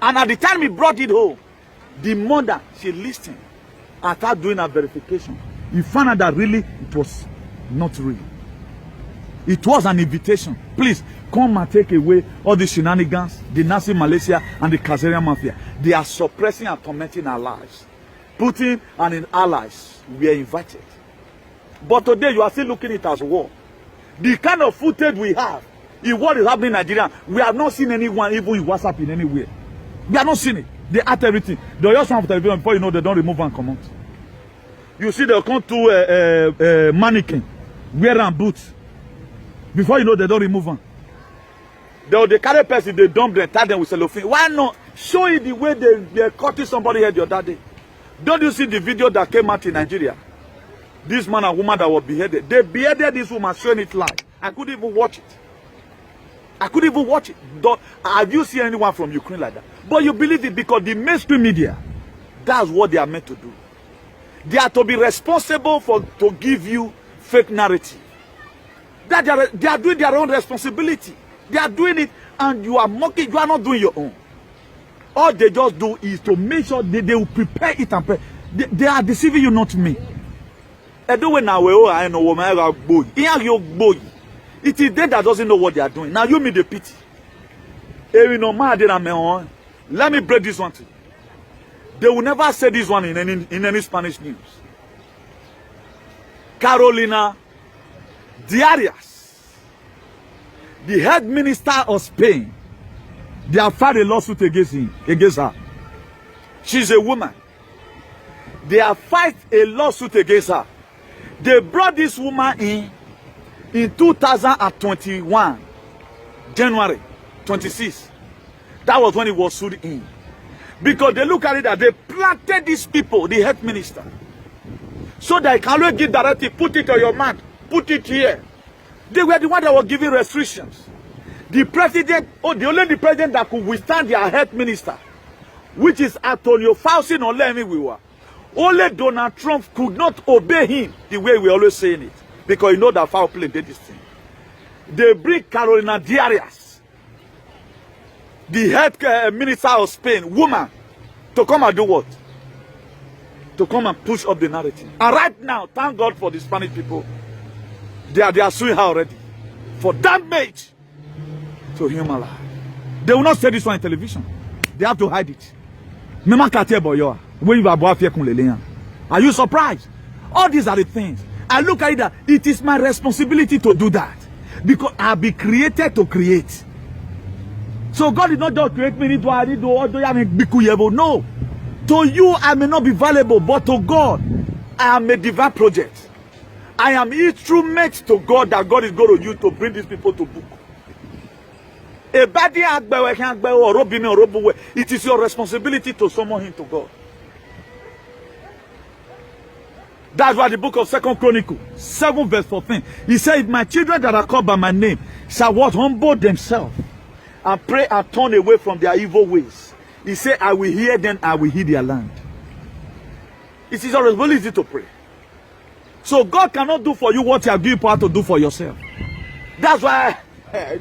Speaker 2: And at the time he brought it home, the mother, she listened and started doing her verification. He found out that really it was not real. It was an invitation. Please come and take away all the shenanigans, the Nazi Malaysia and the Kazarian Mafia. They are suppressing and tormenting our lives. Putin and his allies were invited. But today you are still looking at it as war. The kind of footage we have in what is happening in Nigeria, we have not seen anyone even in WhatsApp in anywhere. We have not seen it. They act everything. They just want television before you know they don't remove and come out. You see they'll come to mannequin, wearing boots. Before you know they don't remove them. They carry person, they dump them, tie them with cellophane. Why not? Show it the way they cutting somebody head the other day. Don't you see the video that came out in Nigeria? This man and woman that were beheaded. They beheaded this woman, showing it live. I couldn't even watch it. I couldn't even watch it. Have you seen anyone from Ukraine like that? But you believe it because the mainstream media, that's what they are meant to do. They are to be responsible to give you fake narrative. That they are doing their own responsibility. They are doing it and you are mocking. You are not doing your own. All they just do is to make sure they will prepare it and prepare. They are deceiving you, not me. It is them that doesn't know what they are doing. Now you mean the pity. Let me break this one to you. They will never say this one in any Spanish news. Carolina Diarias, the head minister of Spain, they have filed a lawsuit against her. She's a woman. They have filed a lawsuit against her. They brought this woman in 2021, January 26. That was when it was sued in. Because they look at it that they planted these people, the health minister, so that I can only give directive, put it on your mat, put it here. They were the ones that were giving restrictions. The president, the only president that could withstand their health minister, which is Antonio Fauci, no let me we were. Only Donald Trump could not obey him the way we always saying it. Because you know that foul play did this thing. They bring Carolina Diarias, the head minister of Spain, woman, to come and do what? To come and push up the narrative. And right now, thank God for the Spanish people. They are suing her already for damage to human life. They will not say this one on television. They have to hide it. Are you surprised? All these are the things. I look at it that it is my responsibility to do that. Because I have been created to create. So God did not just create me to do. No. To you, I may not be valuable, but to God, I am a divine project. I am instrument to God that God is going to use to bring these people to book. It is your responsibility to summon him to God. That's why the book of 2 Chronicles 7 verse 14. He said, if my children that are called by my name shall what? Humble themselves and pray and turn away from their evil ways. He said, I will hear them, I will heal their land. It is your responsibility to pray. So God cannot do for you what you are giving power to do for yourself. That's why,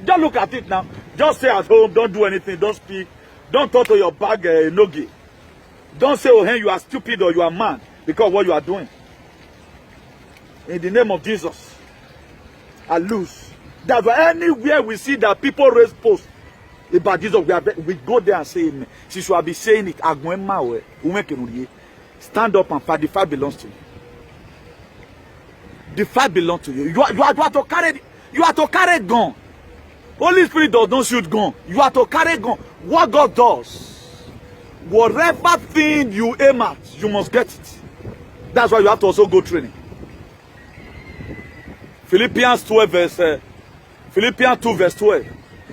Speaker 2: don't look at it now. Just stay at home, don't do anything, don't speak. Don't talk to your bag, nogi. Don't say, oh, hey, you are stupid or you are mad because of what you are doing. In the name of Jesus, I lose. That's why anywhere we see that people raise posts about Jesus, we go there and say amen. She should be saying it. Stand up and fight. The fight belongs to you. The fight belongs to you. You are to carry gun. Holy Spirit does not shoot gun. You are to carry gun. What God does, whatever thing you aim at, you must get it. That's why you have to also go training. Philippians 2 verse 12.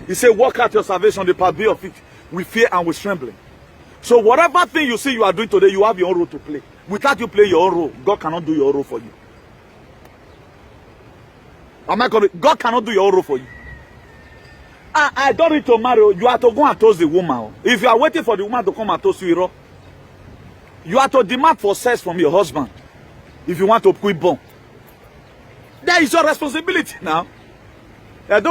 Speaker 2: He said, work out your salvation, the part B of it, with fear and with trembling. So whatever thing you see you are doing today, you have your own role to play. Without you playing your own role, God cannot do your own role for you. Am I correct? God cannot do your own role for you. I don't need to marry. You are to go and toast the woman. If you are waiting for the woman to come and toast you, you are to demand for sex from your husband. If you want to quit born. That is your responsibility now. Because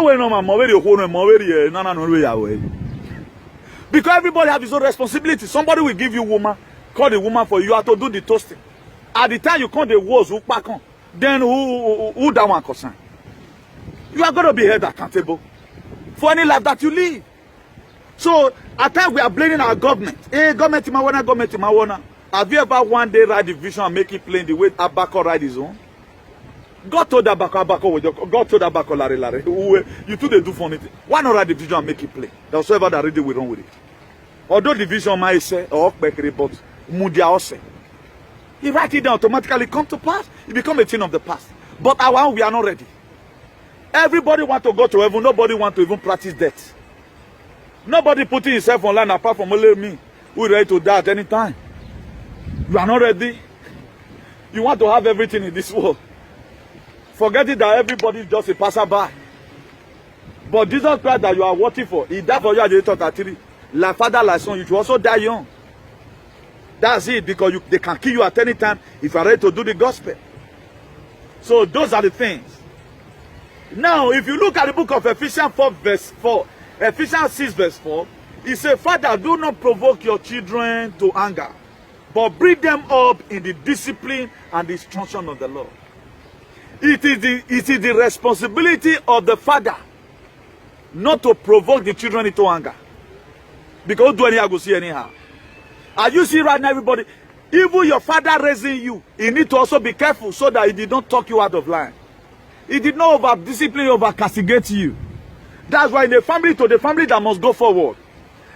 Speaker 2: everybody has his own responsibility. Somebody will give you woman, call the woman for you. You have to do the toasting. At the time you call the words who pack on, then who that one concern? You are going to be held accountable for any life that you live. So at times we are blaming our government. Hey, government in Mawana, government in Mawana. Have you ever one day ride the vision and make it plain the way Abako ride his own? God told God told Abako, Larry, you two they do funny thing. Why not write the vision and make it plain? That's whoever that read it will run with it. Although the vision might say, or but Mudia also. He write it down, automatically come to pass. It become a thing of the past. But our own, we are not ready. Everybody want to go to heaven. Nobody want to even practice death. Nobody putting himself online apart from only me, who is ready to die at any time. You are not ready. You want to have everything in this world. Forgetting that everybody is just a passerby. But Jesus Christ that you are working for, he died for you at the age of 33. Like father, like son, you should also die young. That's it, because they can kill you at any time if you are ready to do the gospel. So those are the things. Now, if you look at the book of Ephesians 4 verse 4, Ephesians 6 verse 4, it says, Father, do not provoke your children to anger, but bring them up in the discipline and the instruction of the Lord. It is the responsibility of the father not to provoke the children into anger. Because do anyhow, go see anyhow. As you see right now, everybody, even your father raising you, you need to also be careful so that he did not talk you out of line. He did not over-discipline, over-castigate you. That's why in the family, to the family that must go forward,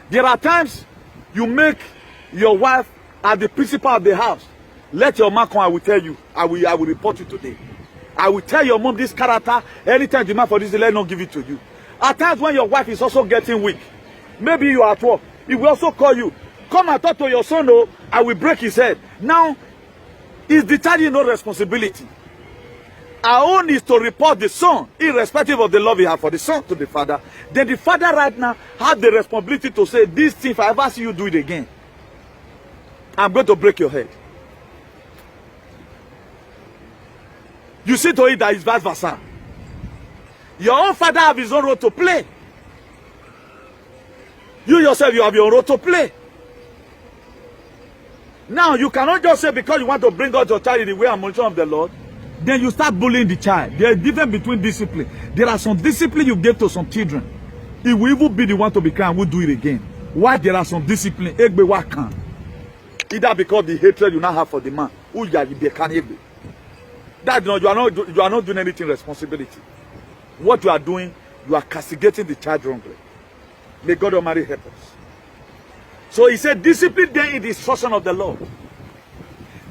Speaker 2: there are times you make your wife as the principal of the house. Let your man come, I will tell you. I will report you today. I will tell your mom this character. Anytime the man for this, let not give it to you. At times when your wife is also getting weak, maybe you are at work, he will also call you. Come and talk to your son, oh, I will break his head. Now, is the child no responsibility? Our own is to report the son, irrespective of the love he has for the son, to the father. Then the father right now has the responsibility to say, this thing, if I ever see you do it again, I'm going to break your head. You see to it that it's vice versa. Your own father has his own role to play. You yourself, you have your own role to play. Now, you cannot just say because you want to bring out your child in the way and motion of the Lord, then you start bullying the child. There is a difference between discipline. There are some discipline you give to some children. It will even be the one to be kind who do it again. Why there are some discipline? Either because the hatred you now have for the man, that you are not doing anything responsibility. What you are doing, you are castigating the child wrongly. May God Almighty help us. So he said, discipline them in the instruction of the Lord.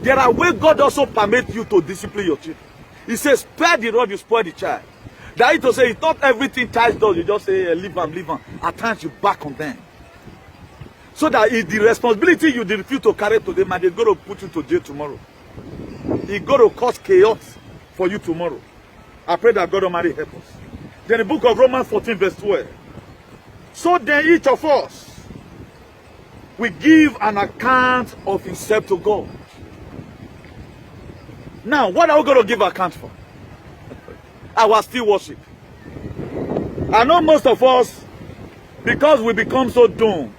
Speaker 2: There are ways God also permits you to discipline your children. He says, spare the rod, you spoil the child. That is to say, it's not everything child does. You just say, leave them, leave them. At times you back on them. So that it's the responsibility you refuse to carry to them, and they're going to put you to jail tomorrow. It's going to cause chaos for you tomorrow. I pray that God Almighty help us. Then the book of Romans 14 verse 12. So then each of us will give an account of himself to God. Now, what are we going to give account for? Our still worship. I know most of us, because we become so doomed,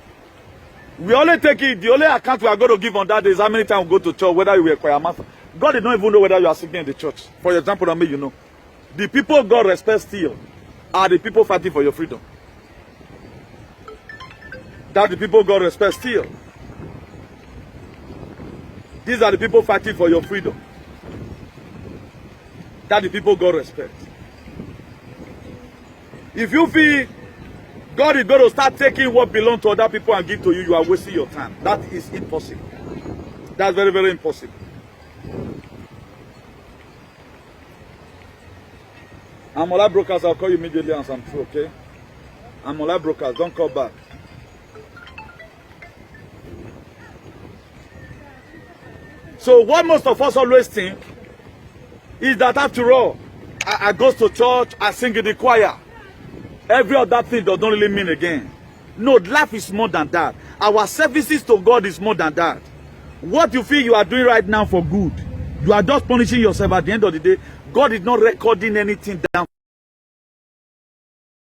Speaker 2: we only take it, the only account we are going to give on that day is how many times we go to church, whether you require master. God did not even know whether you are sitting in the church. For example, I mean, you know. The people God respects still are the people fighting for your freedom. That the people God respects still. These are the people fighting for your freedom. That the people God respects. If you feel God is going to start taking what belongs to other people and give to you, you are wasting your time. That is impossible. That's very, very impossible. I'm all brokers. I'll call you immediately once I'm through, okay? I'm all brokers. Don't call back. So what most of us always think is that after all, I go to church, I sing in the choir. Every other thing does not really mean again. No, life is more than that. Our services to God is more than that. What you feel you are doing right now for good, you are just punishing yourself at the end of the day. God is not recording anything down.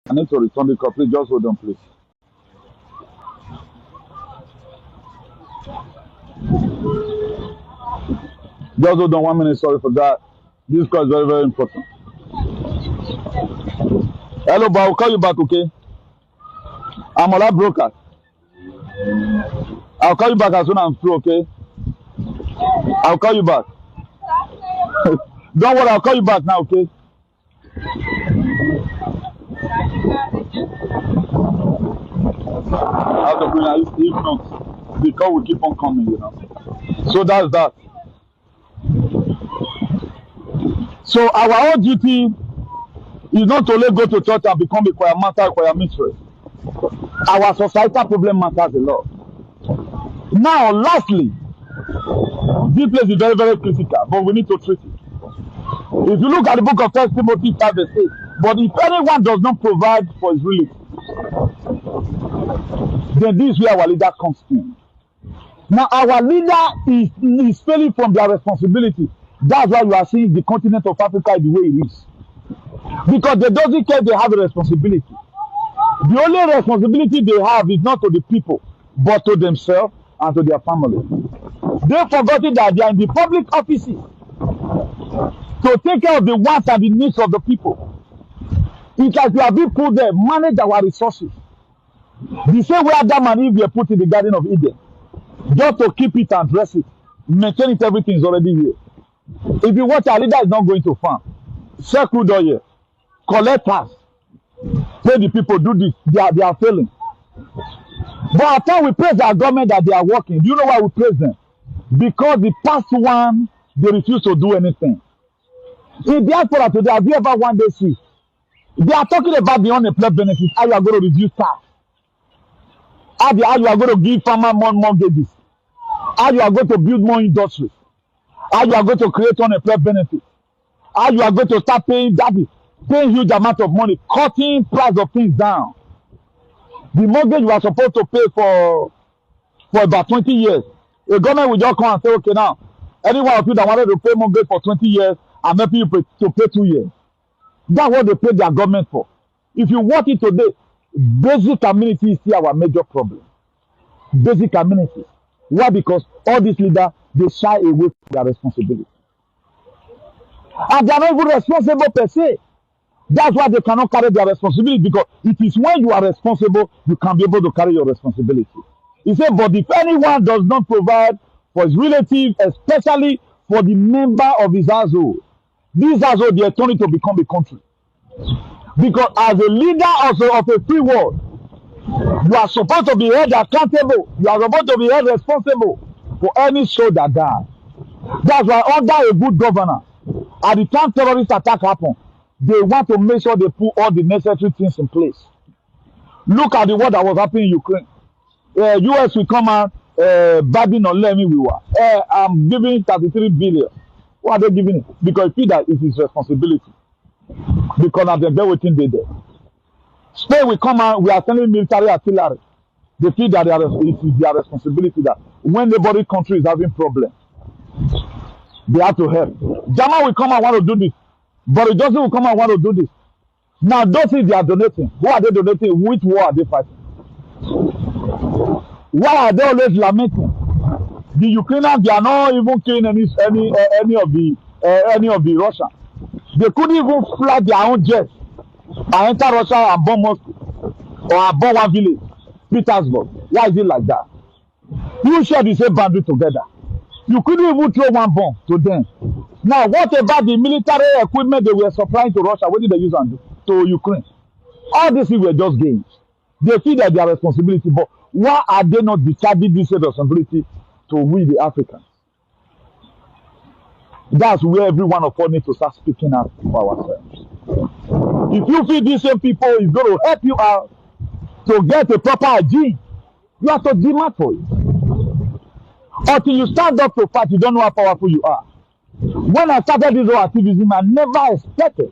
Speaker 2: I need to return the copy. Just hold on, please. Just hold on 1 minute. Sorry for that. This call is very, very important.
Speaker 3: Hello, but I'll call you back, okay? I'm on broker. I'll call you back as soon as I'm through, okay? I'll call you back. Don't worry, I'll call you back now, okay? Out of if not, because we keep on coming, you know. So that's that. So our own duty is not to only go to church and become a choir master, choir mistress. Our societal problem matters a lot. Now, lastly, this place is very, very critical, but we need to treat it. If you look at the book of 1 Timothy 5 verse 8, but if anyone does not provide for his relief, then this is where our leader comes in. Now, our leader is failing from their responsibility. That's why you are seeing the continent of Africa the way it is. Because they doesn't care they have a responsibility. The only responsibility they have is not to the people, but to themselves and to their family. They forgotten that they are in the public offices to take care of the wants and the needs of the people. It's like we have been put there, manage our resources. The same way Adam and Eve were put in the Garden of Eden, just to keep it and dress it, maintain it, everything is already here. If you watch, our leader is not going to farm, sell crude oil, collect tax, pay the people, do this, they are failing. But at time we praise our government that they are working. Do you know why we praise them? Because the past one, they refuse to do anything. In diaspora today, have you ever one day see? They are talking about the unemployment benefit, how you are going to reduce tax, how you are going to give farmer more mortgages, how you are going to build more industries, how you are going to create unemployment benefit, how you are going to start paying huge amount of money, cutting price of things down. The mortgage you are supposed to pay for about 20 years. The government will just come and say, okay, now, any one of you that wanted to pay mortgage for 20 years, I'm helping you to pay 2 years. That's what they pay their government for. If you watch it today, basic amenities is still our major problem. Basic amenities. Why? Because all these leaders, they shy away from their responsibility. And they are not even responsible per se. That's why they cannot carry their responsibility, because it is when you are responsible, you can be able to carry your responsibility. He said, but if anyone does not provide for his relative, especially for the member of his household, this household, they turn it to become a country. Because as a leader also of a free world, you are supposed to be held accountable. You are supposed to be held responsible for any soul that dies. That's why under a good governor, at the time terrorist attack happened, they want to make sure they put all the necessary things in place. Look at the war that was happening in Ukraine. US will come out, babbing on Lemmy we were. I'm giving 33 billion. Why are they giving it? Because I feel that it is responsibility. Because of them, they're waiting there. Spain will come out, we are sending military artillery. They feel that it is their responsibility that when neighboring country is having problems, they have to help. German will come and want to do this. Boris Johnson will come and want to do this. Now, those things they are donating. Who are they donating? Which war are they fighting? Why are they always lamenting? The Ukrainians, they are not even killing any of the Russians. They couldn't even fly their own jets and enter Russia and bomb Moscow or bomb one village, Petersburg. Why is it like that? You share the same boundary together. You couldn't even throw one bomb to them. Now, what about the military equipment they were supplying to Russia? What did they use and do to Ukraine? All these things were just games. They feel that their responsibility, but why are they not discharging this responsibility to we the Africans? That's where every one of us needs to start speaking out for ourselves. If you feel these same people is going to help you out to get a proper hygiene, you have to demand for it. Until you stand up to fight, you don't know how powerful you are. When I started this whole activism, I never expected.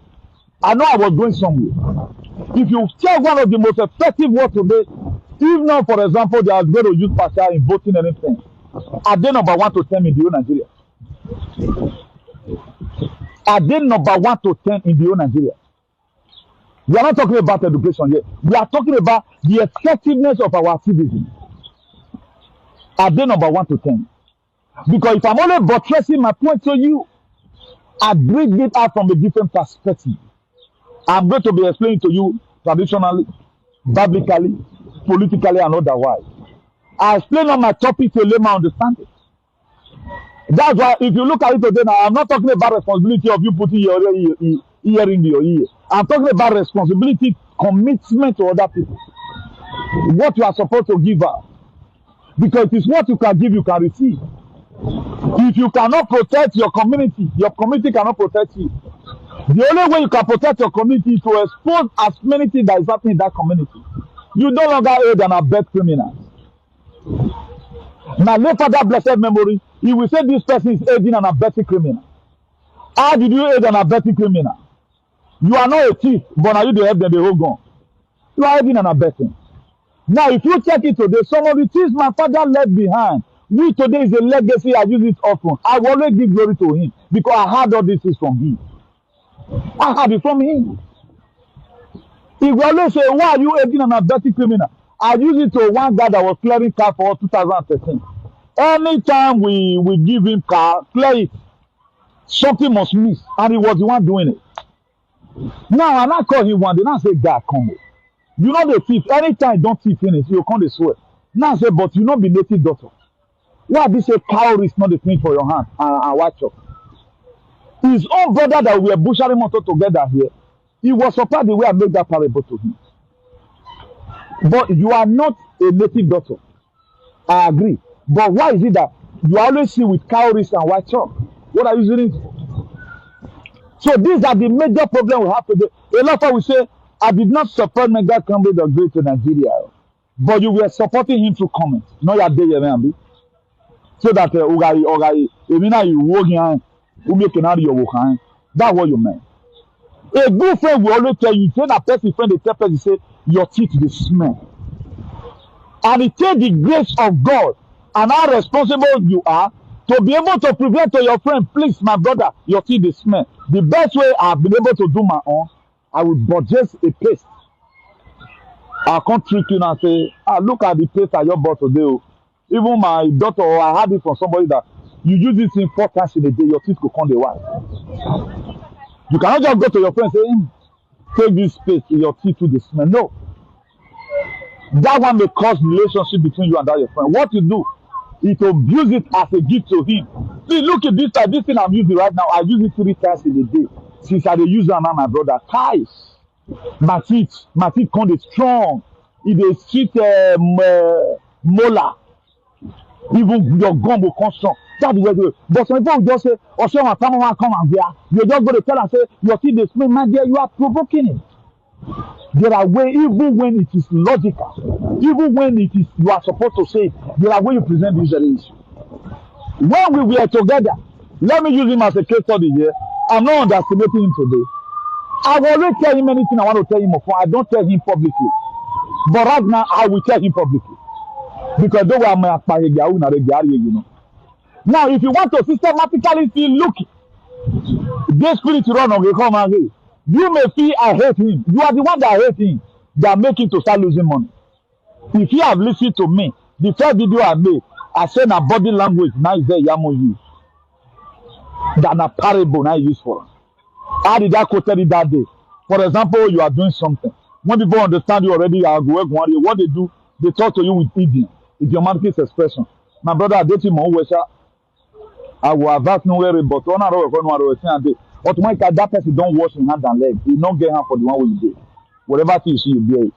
Speaker 3: I know I was going somewhere. If you check one of the most effective words today, if not, for example, they are going to use partial in voting anything, are they number 1 to 10 in the whole Nigeria? Are they number 1 to 10 in the whole Nigeria? We are not talking about education yet. We are talking about the effectiveness of our activism. Are they number 1 to 10? Because if I'm only buttressing my point to you, I bring it out from a different perspective. I'm going to be explaining to you traditionally, biblically, politically, and otherwise. I explain on my topic to layman understanding. That's why if you look at it today now, I'm not talking about responsibility of you putting your earring in your ear. I'm talking about responsibility, commitment to other people. What you are supposed to give out. Because it is what you can give, you can receive. If you cannot protect your community cannot protect you. The only way you can protect your community is to expose as many things that is happening in that community. You no longer aid and abet criminals. My late father, blessed memory, he will say this person is aiding and abetting criminal. How did you aid and abetting criminal? You are not a thief, but now you dey help them, they hold gun. You are aiding and abetting. Now, if you check it today, some of the things my father left behind, which today is a legacy, I use it often. I will always give glory to him because I had all these things from him. I had it from him. He will always say, why are you aiding and abetting criminal? I use it to one guy that was clearing car for 2013. Anytime we give him car, clear it, something must miss. And he was the one doing it. Now, and I call him one day, now I say, God, come on. You know the thief, anytime you don't thief finish, you come to swear. Now I say, but you not be native doctor. Why this say cow is not the thing for your hand and watch up? His own brother that we were butchering motor together here, he was surprised the way I made that parable to him. But you are not a native doctor. I agree. But why is it that you always see with cowries and white chalk? What are you using it for? So these are the major problems we have today. A lot of people will say, I did not support Mega Cambridge or Great to Nigeria. But you were supporting him through comments. No, you are there, man. So that Emina, you work here, you make an your work. That's what you meant. A good friend will always tell you, say that person friend, the tell person say, your teeth they smell. And it takes the grace of God and how responsible you are to be able to prevent to your friend, please, my brother, your teeth they smell. The best way I've been able to do my own, I will purchase a paste. I can't trick you and say, look at the paste I just bought today. Even my daughter, I had it from somebody that you use this thing 4 times in a day, your teeth could come the white. You cannot just go to your friend and say, take this paste, your teeth to the smell. No. That one may cause relationship between you and that your friend. What you do is to use it as a gift to him. See, look at this this thing I'm using right now. I use it 3 times in a day. Since I use it now, my brother, guys, my teeth come strong. It is sweet molar. Even your gum will come strong. That's the way to do it. But some people just say, oh, someone come and there. You just go to tell and say, your teeth they smell, my dear, you are provoking it. There are ways, even when it is logical, even when it is you are supposed to say, there are ways you present this issue. When we were together, let me use him as a case study here. I'm not underestimating him today. I will always tell him anything I want to tell him before. I don't tell him publicly. But right now, I will tell him publicly. Because though I'm you know. Now, if you want to systematically feel, look, this spirit run on come and you may feel I hate him. You are the one that hate him that make him to start losing money. If you have listened to me, the first video I made, I said a body language, now is there Yamo use. Than a parable now use for. How did I quote it that day? For example, you are doing something. When people understand you already, what they do, they talk to you with idiom, idiomatic expression. My brother, I date him on Wesha. I will advance nowhere, but one hour automatically that person don't wash his hand and leg. He don't get hand for the one way you do. Whatever thing you see, you bear it.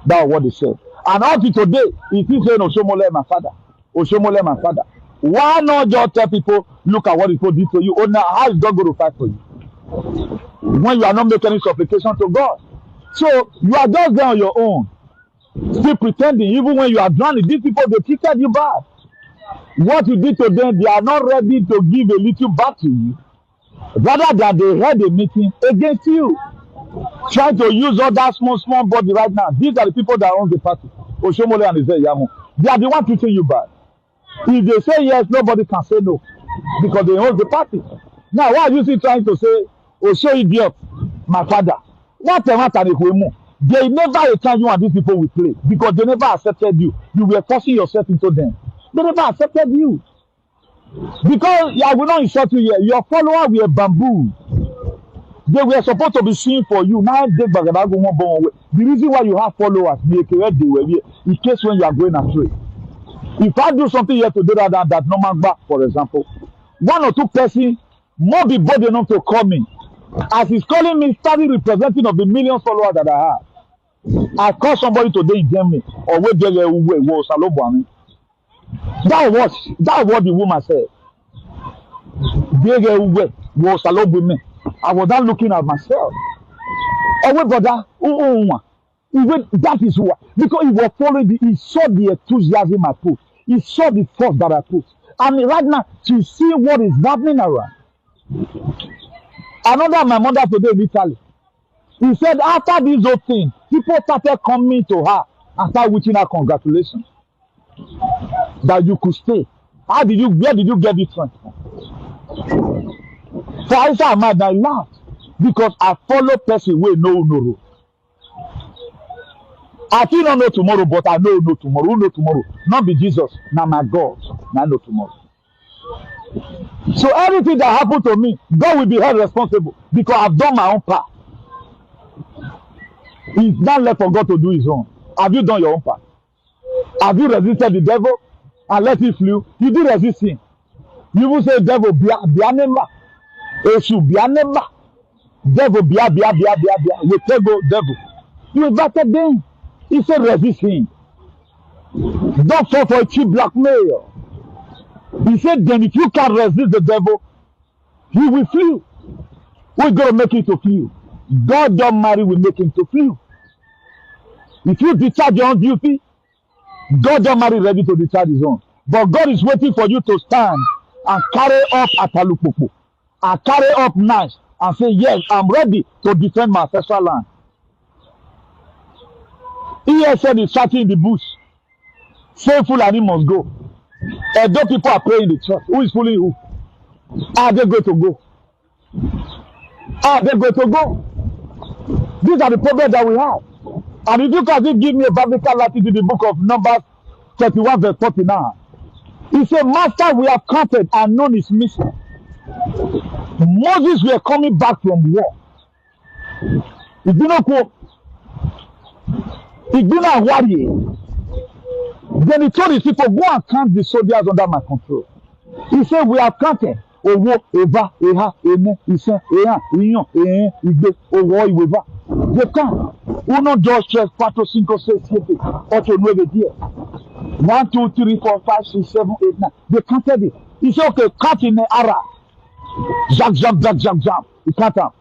Speaker 3: That's what they said. And up to today, it is saying Oshomole my father. Oshomole my father. Why not just tell people, look at what people did to you? Oh, now how is God going to fight for you? When you are not making any supplication to God. So you are just there on your own. Still pretending, even when you are drowning. These people, they treated you bad. What you did to them, they are not ready to give a little back to you. Rather than they held a meeting against you. Trying to use all that small body right now. These are the people that own the party. Oshomole and Yamu. They are the ones treating you bad. If they say yes, nobody can say no. Because they own the party. Now, why are you still trying to say, Osho idiot, my father? What matter if they never a time you and these people will play. Because they never accepted you. You were forcing yourself into them. They never accepted you. Because I will not insult you here. Your follower were bamboo. They were supposed to be seen for you. Now they bagadago won't born away. The reason why you have followers, they were here in case when you are going astray. If I do something here today that normal back, for example, one or two persons more be bold enough to call me. As he's calling me, starting representing of the million followers that I have. I call somebody today in Germany or where they was that was what the woman said. I was not looking at myself. Oh, brother, that is what, because he was following, he saw the enthusiasm I put, he saw the force that I put, and right now to see what is happening around. Another my mother today in Italy, he said after this whole thing, people started coming to her and started wishing her congratulations that you could stay. Where did you get this from? So I said, I laughed because I follow person wey no road. I still don't know tomorrow, but I know tomorrow. Who know tomorrow? Not be Jesus, not my God. I know tomorrow. So everything that happened to me, God will be held responsible because I've done my own part. It's not left for God to do his own. Have you done your own part? Have you resisted the devil and let him flee? You did resist him. You will say, devil, be a member. Eshu, be a member. Devil, be a. We tell go, devil. You invited them. He said, resist him. Don't fall for a cheap blackmail. He said, then if you can't resist the devil, he will flee. We're going to make him to flee. God Almighty will make him to flee. If you discharge your own duty, God Almighty ready to discharge his own. But God is waiting for you to stand and carry up Atalupopo and carry up knives and say, yes, I'm ready to defend my ancestral land. ESN is shouting in the bush. Faithful and he must go. And those people are praying in the church. Who is fooling who? Are they going to go? Are they going to go? These are the problems that we have. And if you can give me a biblical latitude in the book of Numbers 31 verse 49. He said, Master, we have counted and none is missing. Moses were coming back from war. He did not go. He did not worry. Then he told his people, go and count the soldiers under my control. He said, we have counted. Owo, Eva, Eha, Emu, Isen, Eha, Iyon, Ehen, Igbe, Owo, Iweva. They count. 1, 2, 3, 4, 5, 6, 7, 8, 1, 2, 3, 4, 5, 6, 7, 8, 9. They counted it. He said, okay, count in the Arab. Jam. He count them.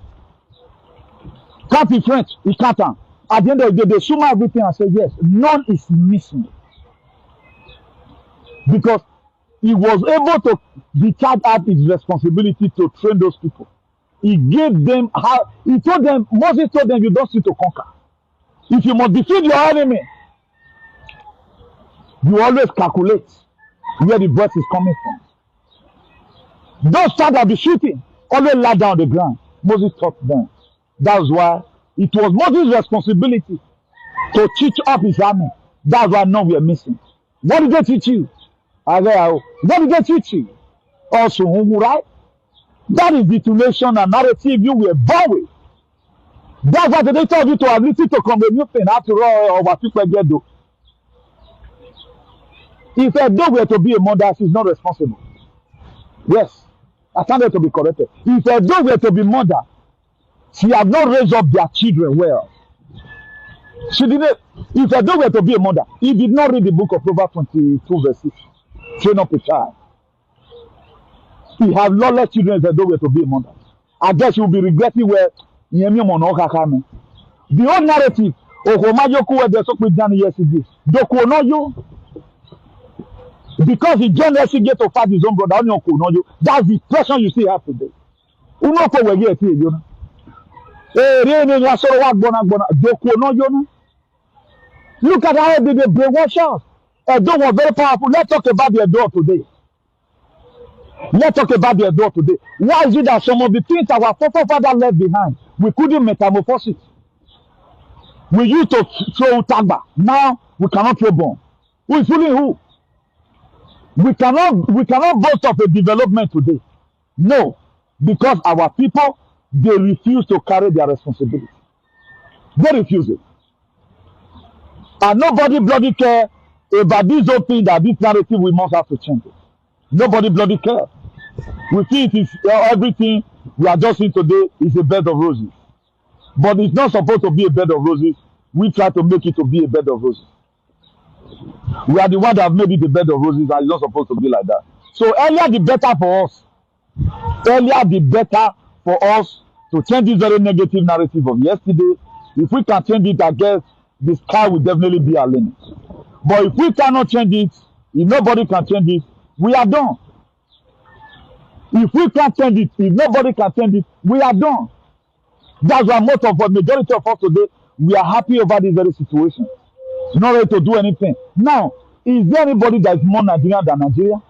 Speaker 3: Count in French. He count them. At the end of the day, they sum everything and say, yes, none is missing. Because he was able to discharge out his responsibility to train those people. He gave them how he told them, Moses told them, you don't need to conquer. If you must defeat your enemy, you always calculate where the breath is coming from. Those that be shooting always lie down on the ground. Moses taught them. That's why it was Moses' responsibility to teach up his army. That's why none were missing. What did they teach you? What did they teach you? Also, right? That is the detonation and narrative you were born with. That's why they told you to ability to come with new thing after all over people get do. If a dog were to be a mother, she's not responsible. Yes, I stand to be corrected. If a dog were to be mother, she had not raised up their children well. She didn't. If a dog were to be a mother, he did not read the book of Proverbs 22 verse 6. Train up a child. He have lawless children if a dog were to be a mother. I guess you'll be regretting where the whole narrative of Omayoku where there's something done yesterday. Doku no you. Because he generously get to fight his own brother. That's the pressure you still have today. Unoko we get here, you know. Look at how they brainwash us. Edo was very powerful. Let's talk about the Edo today. Let's talk about the Edo today. Why is it that some of the things our forefathers left behind, we couldn't metamorphose it? We used to throw tagba. Now we cannot throw bomb. Who is fooling who? We cannot boast of a development today. No, because our people, they refuse to carry their responsibility. They refuse it. And nobody bloody care about this whole thing that this narrative we must have to change it. Nobody bloody care. We think it is everything we are just seeing today is a bed of roses. But it's not supposed to be a bed of roses. We try to make it to be a bed of roses. We are the one that have made it a bed of roses, and it's not supposed to be like that. So earlier the better for us. Earlier the better for us to change this very negative narrative of yesterday. If we can change it, I guess the sky will definitely be our limit. But if we cannot change it, if nobody can change it, we are done. If we can't change it, if nobody can change it, we are done. That's why most of us, majority of us today, we are happy over this very situation. Not ready to do anything. Now, is there anybody that is more Nigerian than Nigeria?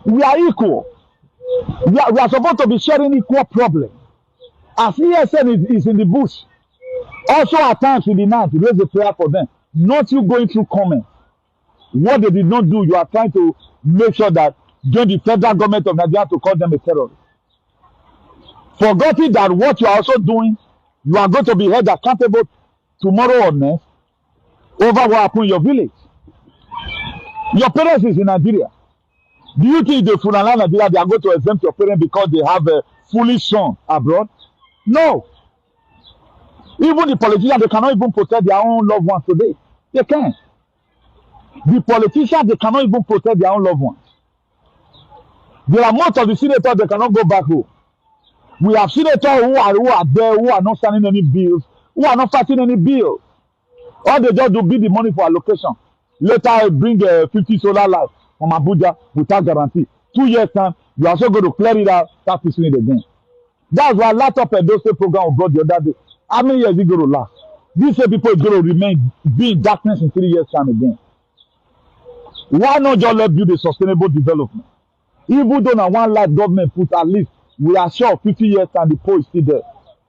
Speaker 3: We are equal. We are supposed to be sharing equal problem. As ESN is in the bush, also at times in the night, raise a prayer for them. Not you going through comments. What they did not do, you are trying to make sure that join the federal government of Nigeria to call them a terrorist. Forgetting that what you are also doing, you are going to be held accountable tomorrow or next over what happened in your village. Your parents is in Nigeria. Do you think the Fulani Nigeria, they are going to exempt your parents because they have a foolish son abroad? No. Even the politicians, they cannot even protect their own loved ones today. They can't. The politicians, they cannot even protect their own loved ones. There are most of the senators, they cannot go back home. We have senators who are there, who are not signing any bills, who are not fighting any bills. All they just do be the money for allocation. Later, bring 50 solar lights from Abuja without guarantee. 2 years time, you are also going to clear it out, start fixing it again. That's why laptop and those program we got the other day. How many years is it going to last? These same people is going to be in darkness in 3 years time again. Why not just let build a sustainable development? Even though now one light government put at least, we are sure 50 years time the pole is still there.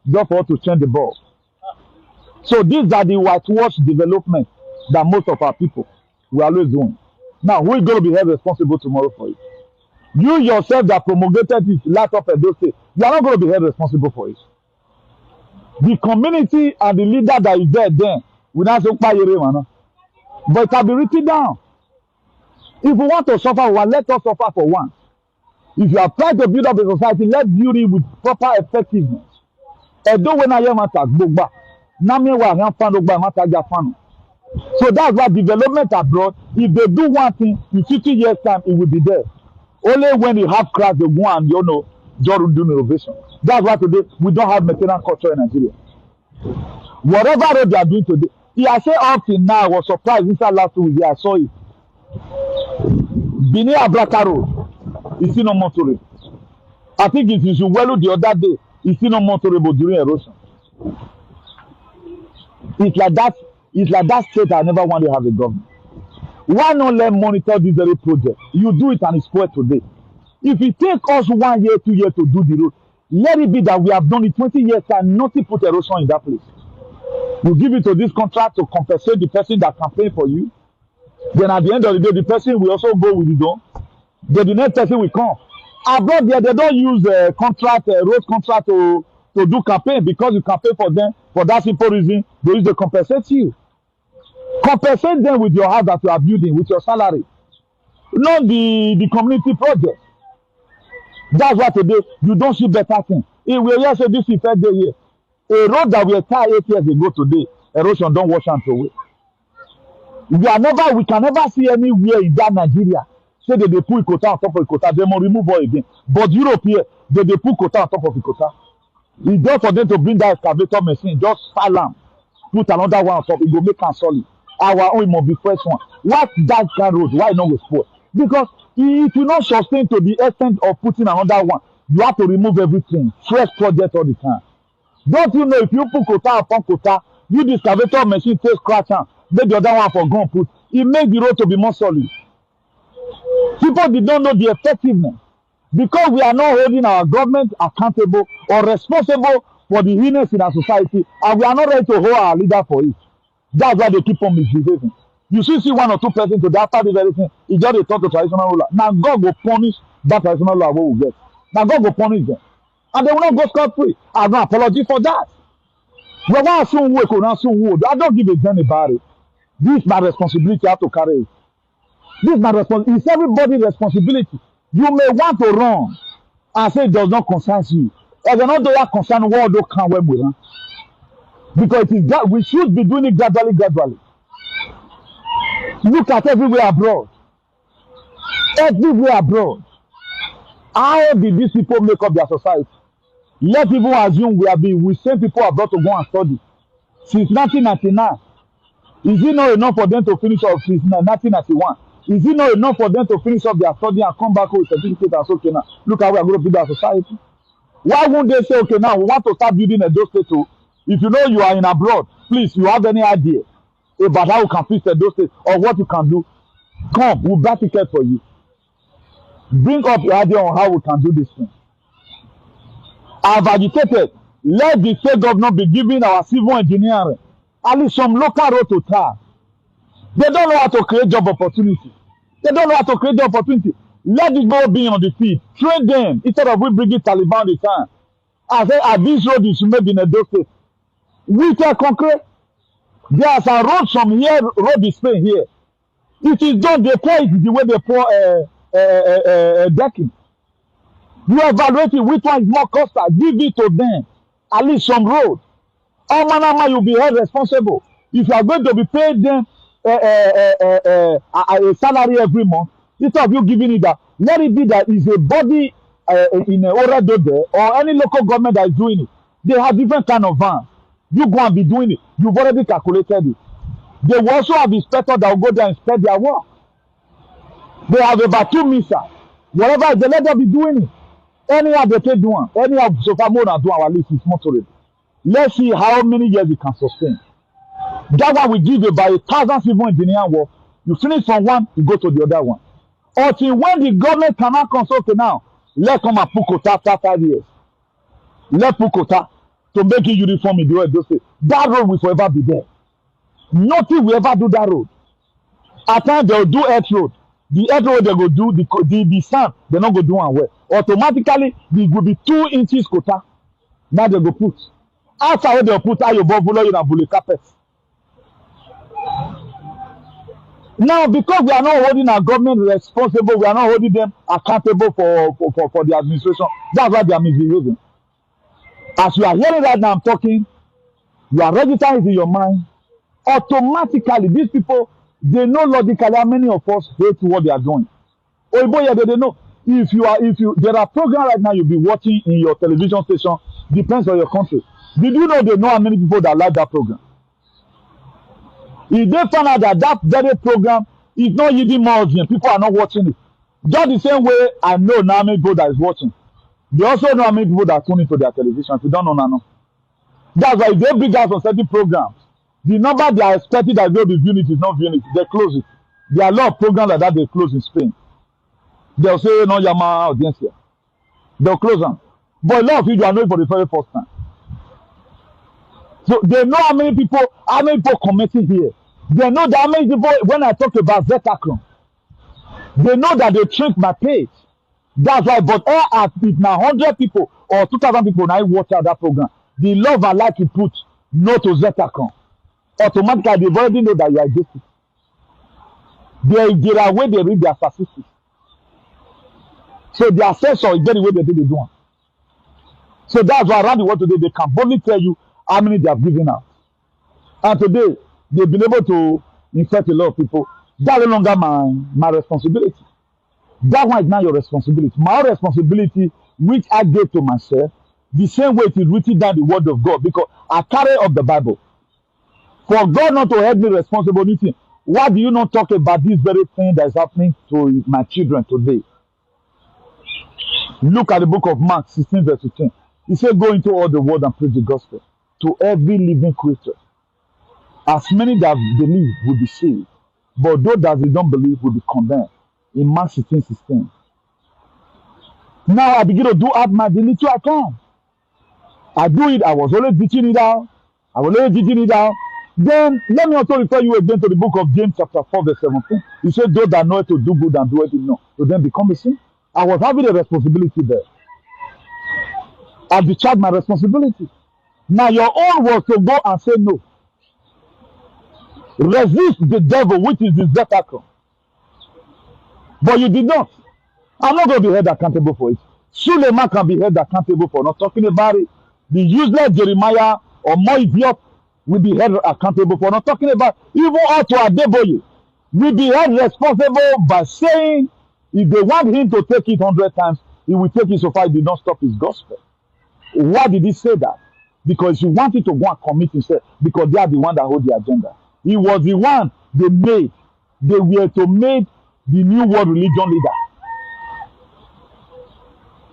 Speaker 3: Just for us to change the ball. So these are the whitewash development that most of our people we are always doing. Now, who is going to be held responsible tomorrow for it? You yourself that promulgated it, laptop and those things, you are not going to be held responsible for it. The community and the leader that is there then will not say, but it can be written down. If we want to suffer one, let us suffer for one. If you are trying to build up a society, let's build it with proper effectiveness. And don't when I am attack, so that's why development abroad, if they do one thing, in 50 years' time, it will be there. Only when they have crash, they go and, just do innovation. That's why today, we don't have maintenance culture in Nigeria. Whatever road they are doing today, I say up till now, I was surprised inside last week, I saw it. Bini Abraka Road, is still not motorable. I think it's in Suwelu the other day, it's still not motorable during erosion. It's like that state I never want to have a government. Why not let monitor this very project? You do it and it's spoiled today. If it takes us 1 year, 2 years to do the road, let it be that we have done it 20 years and nothing put erosion in that place. You give it to this contract to compensate the person that campaigned for you. Then at the end of the day, the person will also go with his own. Then the next person will come. Abroad there, they don't use road contract to do campaign because you campaign for them for that simple reason. They use to compensate you. Compensate them with your house that you are building, with your salary. Not the community project. That's why today you don't see better things. If we hear say this is third day here, a road that we tied 8 years ago today, erosion don't wash and away. We can never see anywhere in that Nigeria say that they put Ikota on top of Ikota, they must remove all again. But Europe here, they put Ikota on top of Ikota. It's just for them to bring that excavator machine, just file am, put another one on top, it will make am solid. Our own must be fresh one. Why that kind of road? Why not go spoil? Because it will not sustain to the extent of putting another one. You have to remove everything, fresh project all the time. Don't you know if you put quota upon quota, you the excavator machine take scratch am, make the other one for gun put, it make the road to be more solid. People did not know the effectiveness. Because we are not holding our government accountable or responsible for the illness in our society, and we are not ready to hold our leader for it. That's why they keep on misbehaving. You see 1 or 2 persons today after the very thing, he just talk to traditional ruler. Now God will punish that traditional ruler what we get. Now God will punish them. And they will not go scot-free. I have no apology for that. Well, why soon work or not soon wood? I don't give a damn about it. This is my responsibility. I have to carry it. This is my responsibility. It's everybody's responsibility. You may want to run and say it does not concern you. As another that concern what do can when we run. Because it is that we should be doing it gradually, gradually. Look at everywhere abroad. Everywhere abroad. How did these people make up their society? Let people assume we send people abroad to go and study. Since 1999. Is it not enough for them to finish up since 1991? Is it not enough for them to finish up their study and come back home with certificate and say, okay, now, look how we are going to build our society? Why won't they say, okay, now we want to start building a state too? If you know you are in abroad, please, you have any idea about how you can fix a state or what you can do, come, we'll buy ticket for you. Bring up your idea on how we can do this thing. I've agitated. Let the state government be giving our civil engineering at least some local road to tar. They don't know how to create job opportunity. They don't know how to create job opportunity. Let the people be on the field. Train them instead of we bringing Taliban the time. I say, at this road is made in a state. We can concrete. There's a road from here, road is paying here. It is done, they pour it the way they pour decking. You evaluate it, which one is more costly. Give it to them. At least some road. All manama you'll be held responsible. If you are going to be paid them a salary every month, instead of you giving it that, let it be that is a body in a Oredo there or any local government that is doing it. They have different kind of vans. You go and be doing it. You've already calculated it. They will also have inspectors that will go there and inspect their work. They have about 2 missiles. Whatever, they let them be doing it. Anyhow they take doing, anyhow so far more than do our list is motorable. Let's see how many years we can sustain. That one we give about 1,000 civil engineering work. You finish from one, you go to the other one. Until when the government cannot consult now, let come and put quota after 5 years. Let put quota to make it uniform in the way they say. That road will forever be there. Nothing will ever do that road. At times they will do earth road. The earth road they go do, the sand, they not go do one well. Automatically, there will be 2 inches quota. Now they go put. After what they put, your buffalo in a bullet carpet. Now, because we are not holding our government responsible, we are not holding them accountable for the administration. That's why they are misbehaving. As you are hearing right now, I'm talking, you are registering it in your mind. Automatically, these people, they know logically how many of us hate what they are doing. Oh boy, yeah, they know. There are programs right now you'll be watching in your television station, depends on your country. Did you know they know how many people that like that program? If they find out that that very program is not yielding more audience, people are not watching it. Just the same way I know now how many people that is watching. They also know how many people that tune into their television. If you don't know now. That's why if they bring out on certain programs, the number they are expecting that will be viewing it is not viewing it. They close it. There are a lot of programs like that they close in Spain. They'll say, no, Yama audience here. They'll close them. But a lot of you are knowing for the very first time. So they know how many people commenting here. They know that how many people, when I talk about Zetacron, they know that they trick my page. That's why, but if now 100 people or 2,000 people now watch out that program, the love and like you put no to Zetacron. Automatically, they already know that you are against it. There are way they read their statistics. So their sensor is very way they do the one. So that's why around the world today, they can boldly tell you how many they have given out. And today, they've been able to infect a lot of people. That's no longer my responsibility. That one is not your responsibility. My responsibility, which I gave to myself, the same way it is written down the word of God, because I carry up the Bible. For God not to help me responsibility, why do you not talk about this very thing that is happening to my children today? Look at the book of Mark 16 verse 15. He said, go into all the world and preach the gospel to every living creature. As many that believe will be saved, but those that they don't believe will be condemned. In Mark 16:16. Now I begin to do out my little I can. I do it, I was always teaching it out. Then let me also refer you again to the book of James chapter 4 verse 17. He said, those that know it to do good and do it not, to then become a sin. I was having a responsibility there. I've discharged my responsibility. Now your own was to go and say no. Resist the devil, which is the Zetacron. But you did not. I'm not going to be held accountable for it. Suleiman can be held accountable for not talking about it. The useless Jeremiah or more idiot will be held accountable for not talking about it. Even Otto Adeboye will be held responsible by saying if they want him to take it 100 times, he will take it so far he did not stop his gospel. Why did he say that? Because he wanted to go and commit himself because they are the one that hold the agenda. He was the one they made. They were to make the new world religion leader.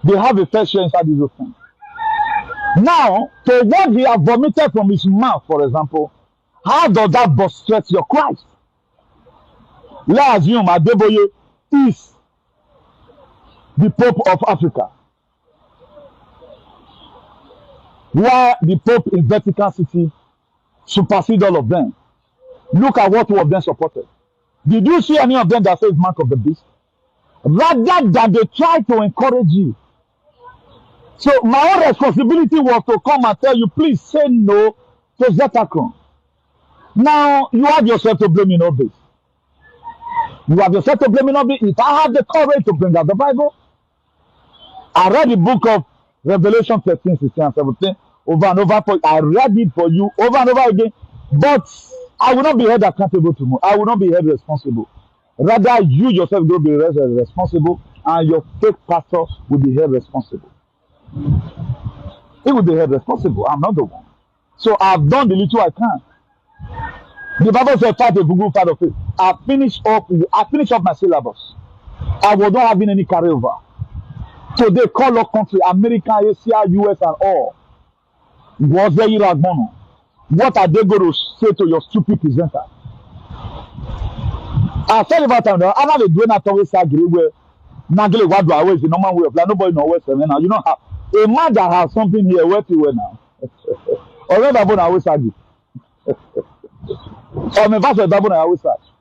Speaker 3: They have a fair share inside this whole thing. Now, to what he has vomited from his mouth, for example, how does that frustrate your Christ? Let's assume Adeboye is the Pope of Africa, while the Pope in Vatican City supersedes all of them. Look at what two of them supported. Did you see any of them that says mark of the beast? Rather than they try to encourage you. So my own responsibility was to come and tell you, please say no to Zetacron. Now you have yourself to blame in all this. You have yourself to blame in all this. If I had the courage to bring out the Bible, I read the book of Revelation 13, 16, and 17 over and over. I read it for you over and over again. But I will not be held accountable tomorrow. I will not be held responsible. Rather, you yourself will be held responsible, and your fake pastor will be held responsible. He will be held responsible. I'm not the one. So I've done the little I can. The Bible says, fight a good fight of faith. I finished up my syllabus. I was not having any carryover. So they call up country, America, Asia, US, and all. Was there Iragbono? What are they going to say to your stupid presenter? I tell you about time now. I'm not doing that always agree where Nagale what do I always the normal way of life. Nobody knows what's now. You know how a man that has something here, where to wear now? Or rather, I always argue. Or my pastor, I always argue.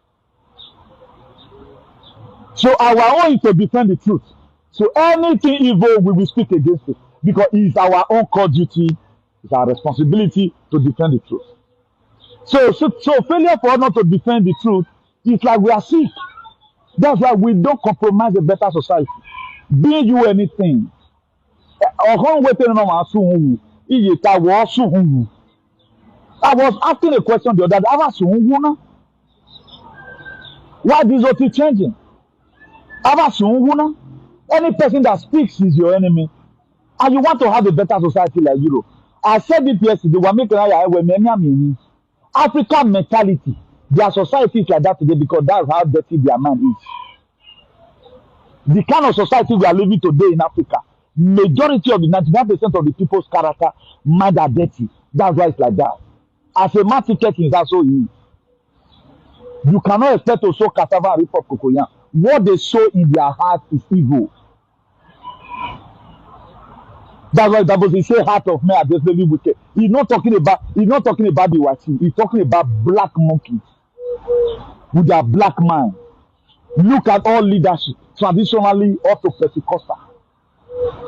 Speaker 3: So our own is to defend the truth. So anything evil, we will speak against it because it is our own core duty, it's our responsibility to defend the truth. So failure for us not to defend the truth is like we are sick. That's why we don't compromise a better society. Be you anything. I was asking a question the other day. Why is this changing? Any person that speaks is your enemy. And you want to have a better society like Europe. I said it yesterday. African mentality. Their society is like that today because that's how dirty their mind is. The kind of society we are living today in Africa, majority of the 99% of the people's character, mind are dirty. That's why it's like that. As a man ticketing is also you. You cannot expect to sow cassava and rip off cocoyam. What they sow in their heart is evil. That's why the Bible say heart of man are desperately wicked. He's not talking about the white. He's talking about black monkeys with their black mind. Look at all leadership, traditionally up to Pentecostal.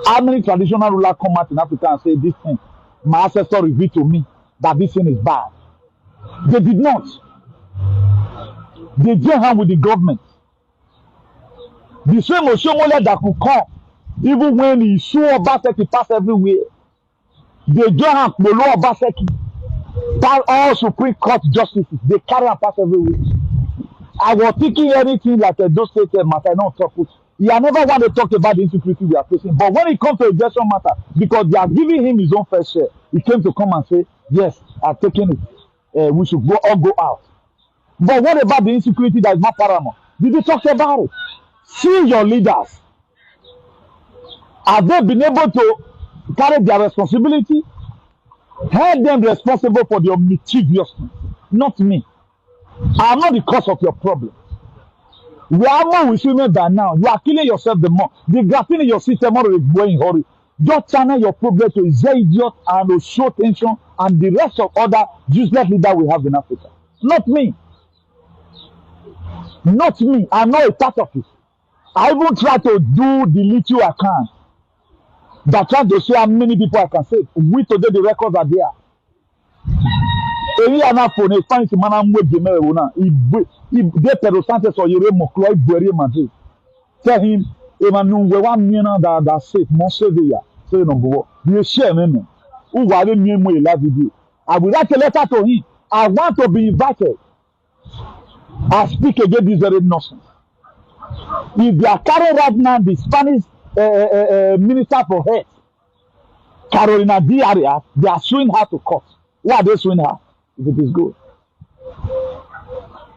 Speaker 3: How many traditional rulers come out in Africa and say this thing, my ancestor revealed to me that this thing is bad? They did not. They joined hand with the government. The same Oshomole that could come, even when he saw Obaseki pass everywhere, they join hand below Obaseki. That all Supreme Court justices, they carry and pass everywhere. I was thinking anything like those state matter, not talk. He never want to talk about the insecurity we are facing. But when it comes to election matter, because they are giving him his own fair share, he came to come and say, yes, I've taken it. We should all go out. But what about the insecurity that is not paramount? Did you talk about it? See your leaders. Have they been able to carry their responsibility? Hold them responsible for their mischievousness, not me. I am not the cause of your problem. We are more with women than now. You are killing yourself the more. The graphene in your system is going hurry. Just channel your problem to Israel idiot and to show tension and the rest of other useless leaders we have in Africa. Not me. Not me. I'm not a part of it. I even try to do the little I can. that trying to see how many people I can save. We today the records are there. Eri anafo ne fancy mana mwe beme wona. He de Pedro Sanchez or Yere Moklo Buere Madrid. Tell him, Emmanuel, we want me now that safe, mon severe. Say no go. You share me. Who wale me mo la video. I will write a letter to him. I want to be invited. I speak against this very nonsense. If they are carrying right now the Spanish Minister for Health, Carolina Diarra, they are suing her to court. Why are they suing her? If it is good.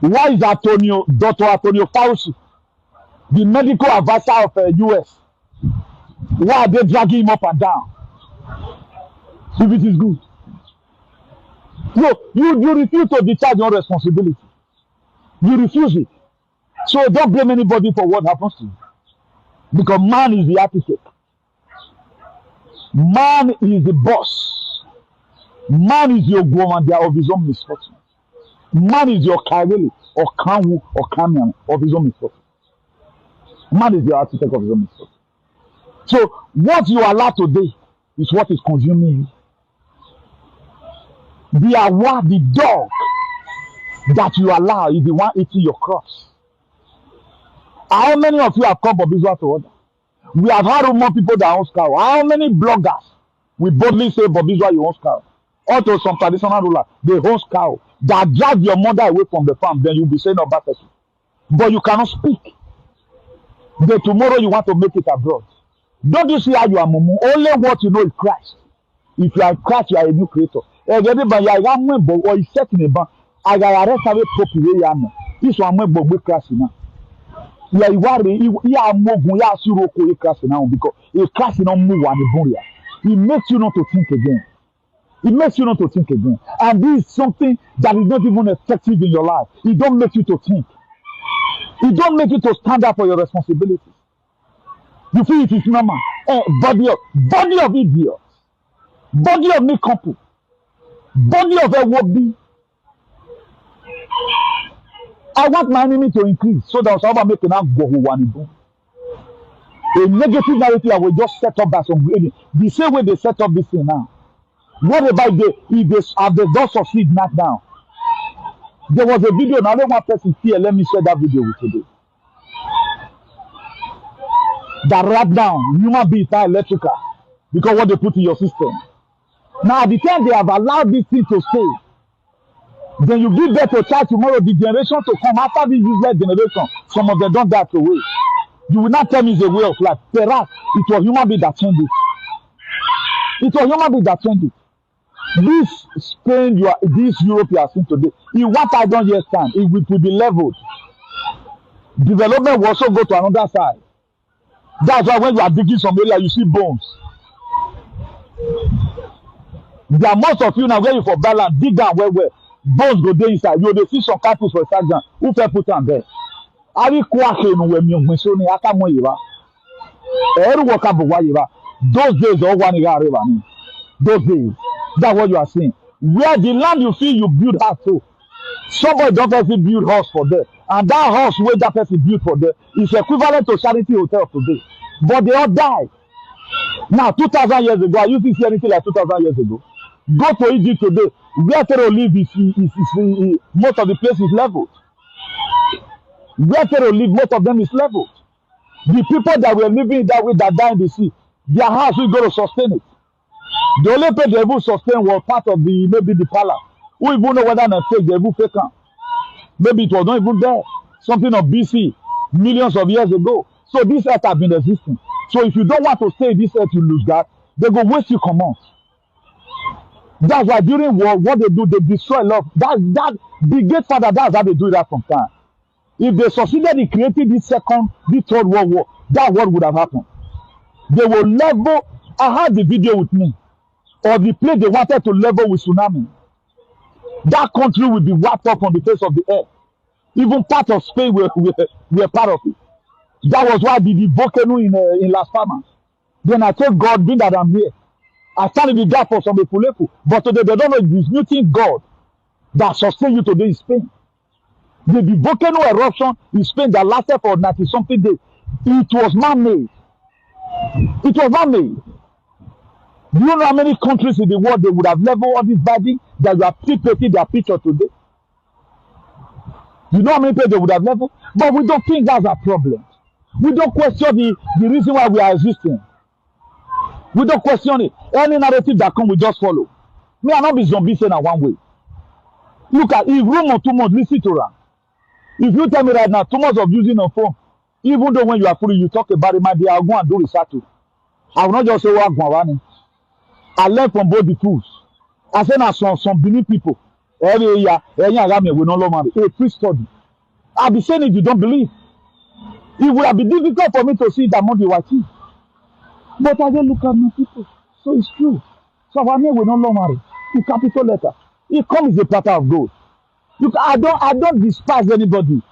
Speaker 3: Why is Dr. Antonio Fauci, the medical advisor of US, why are they dragging him up and down? If it is good. No, you refuse to discharge your responsibility. You refuse it. So don't blame anybody for what happens to you. Because man is the architect. Man is the boss. Man is your woman of his own misfortune. Man is your Kawele or Kanwu or Kamian of his own misfortune. Man is the architect of his own misfortune. So what you allow today is what is consuming you. Be aware the dog that you allow is the one eating your crops. How many of you have come from Israel to order? We have had more people that own cow. How many bloggers we boldly say, Bob Israel, you own cow? Also, some traditional ruler, they own cow that drag your mother away from the farm, then you'll be saying about person. But you cannot speak. Then tomorrow you want to make it abroad. Don't you see how you are mumu? Only what you know is Christ. If you are Christ, you are a new creator. Everybody, you are one or is set in a bank. I got arrested with popular. This one went with Christ now. Yeah, you are moving. You are sure Christ now because if Christ not move on the bone, it makes you not to think again. It makes you not to think again. And this is something that is not even effective in your life. It don't make you to think. It don't make you to stand up for your responsibilities. You feel it is normal. Body of idiots. Body of me couple. Body of a would-be. I want my enemy to increase so that I'll make an go who want to do. A negative narrative I will just set up by some grading. The same way they set up this thing now. What about if they have the don't succeed knocked down? There was a video, now I don't want person here. Let me share that video with you today. That wrap down human beings are electrical because what they put in your system. Now, at the time they have allowed this thing to stay, then you give birth to a child tomorrow, the generation to come after this useless generation, some of them don't die away. You will not tell me it's a way of life. Perhaps it was human being that changed it. It was human being that changed it. This Spain, this Europe you are seeing today, in 1,000 years' time, it will be leveled. Development will also go to another side. That's why when you are digging some area, you see bones. There are most of you now where you for balance, dig down where bones go there inside. You will see some cattle for a sergeant. Who can put on there? Are we quacking when you mention it? I can't move. Every work up those days, all one year, those days. That's what you are saying. Where the land you feel you build house to, somebody don't person build house for them, and that house where that person built for them is equivalent to charity hotel today. But they all died. Now, 2,000 years ago, I used to see anything like 2,000 years ago. Go to Egypt today. Where Pharaoh live is most of the place is leveled. Where Pharaoh live, most of them is leveled. The people that were living that way that died in the sea, their house will go to sustain it. The only place they even sustain was part of maybe the palace. Who even know whether they fake, they even fake it. Maybe it was not even there. Something of BC, millions of years ago. So this earth has been existing. So if you don't want to stay this earth, you lose that. They go waste you come on. That's why during war, what they do, they destroy love. That the great father, that's how they do that sometimes. If they succeeded in creating this third world war, that what would have happened? They will level. I had the video with me. Or the place they wanted to level with tsunami. That country will be wiped up on the face of the earth. Even part of Spain were part of it. That was why the volcano in Las Palmas. Then I told God, being that I'm here, I stand in the gap for some people. But today they don't know this new thing God that sustained you today in Spain. The volcano eruption in Spain that lasted for 90-something days. It was man-made. It was man-made. Do you know how many countries in the world they would have leveled all this body that you are still painting their picture today? You know how many people they would have leveled? But we don't think that's a problem. We don't question the reason why we are existing. We don't question it. Any narrative that come, we just follow. Me, I not be zombie saying one way. Look at if room or too much, listen to her. If you tell me right now, too much of using a phone, even though when you are free, you talk about it, my dear, I'll go and do research too. I will not just say, oh, I learn from both the tools. I say now some Benin people, every year, we no longer a free study. I'll be saying it, you don't believe. It would have been difficult for me to see that money was cheap. But I just look at my people. So it's true. So our name will no longer the capital letter. It comes a platter of gold. Look, I don't despise anybody.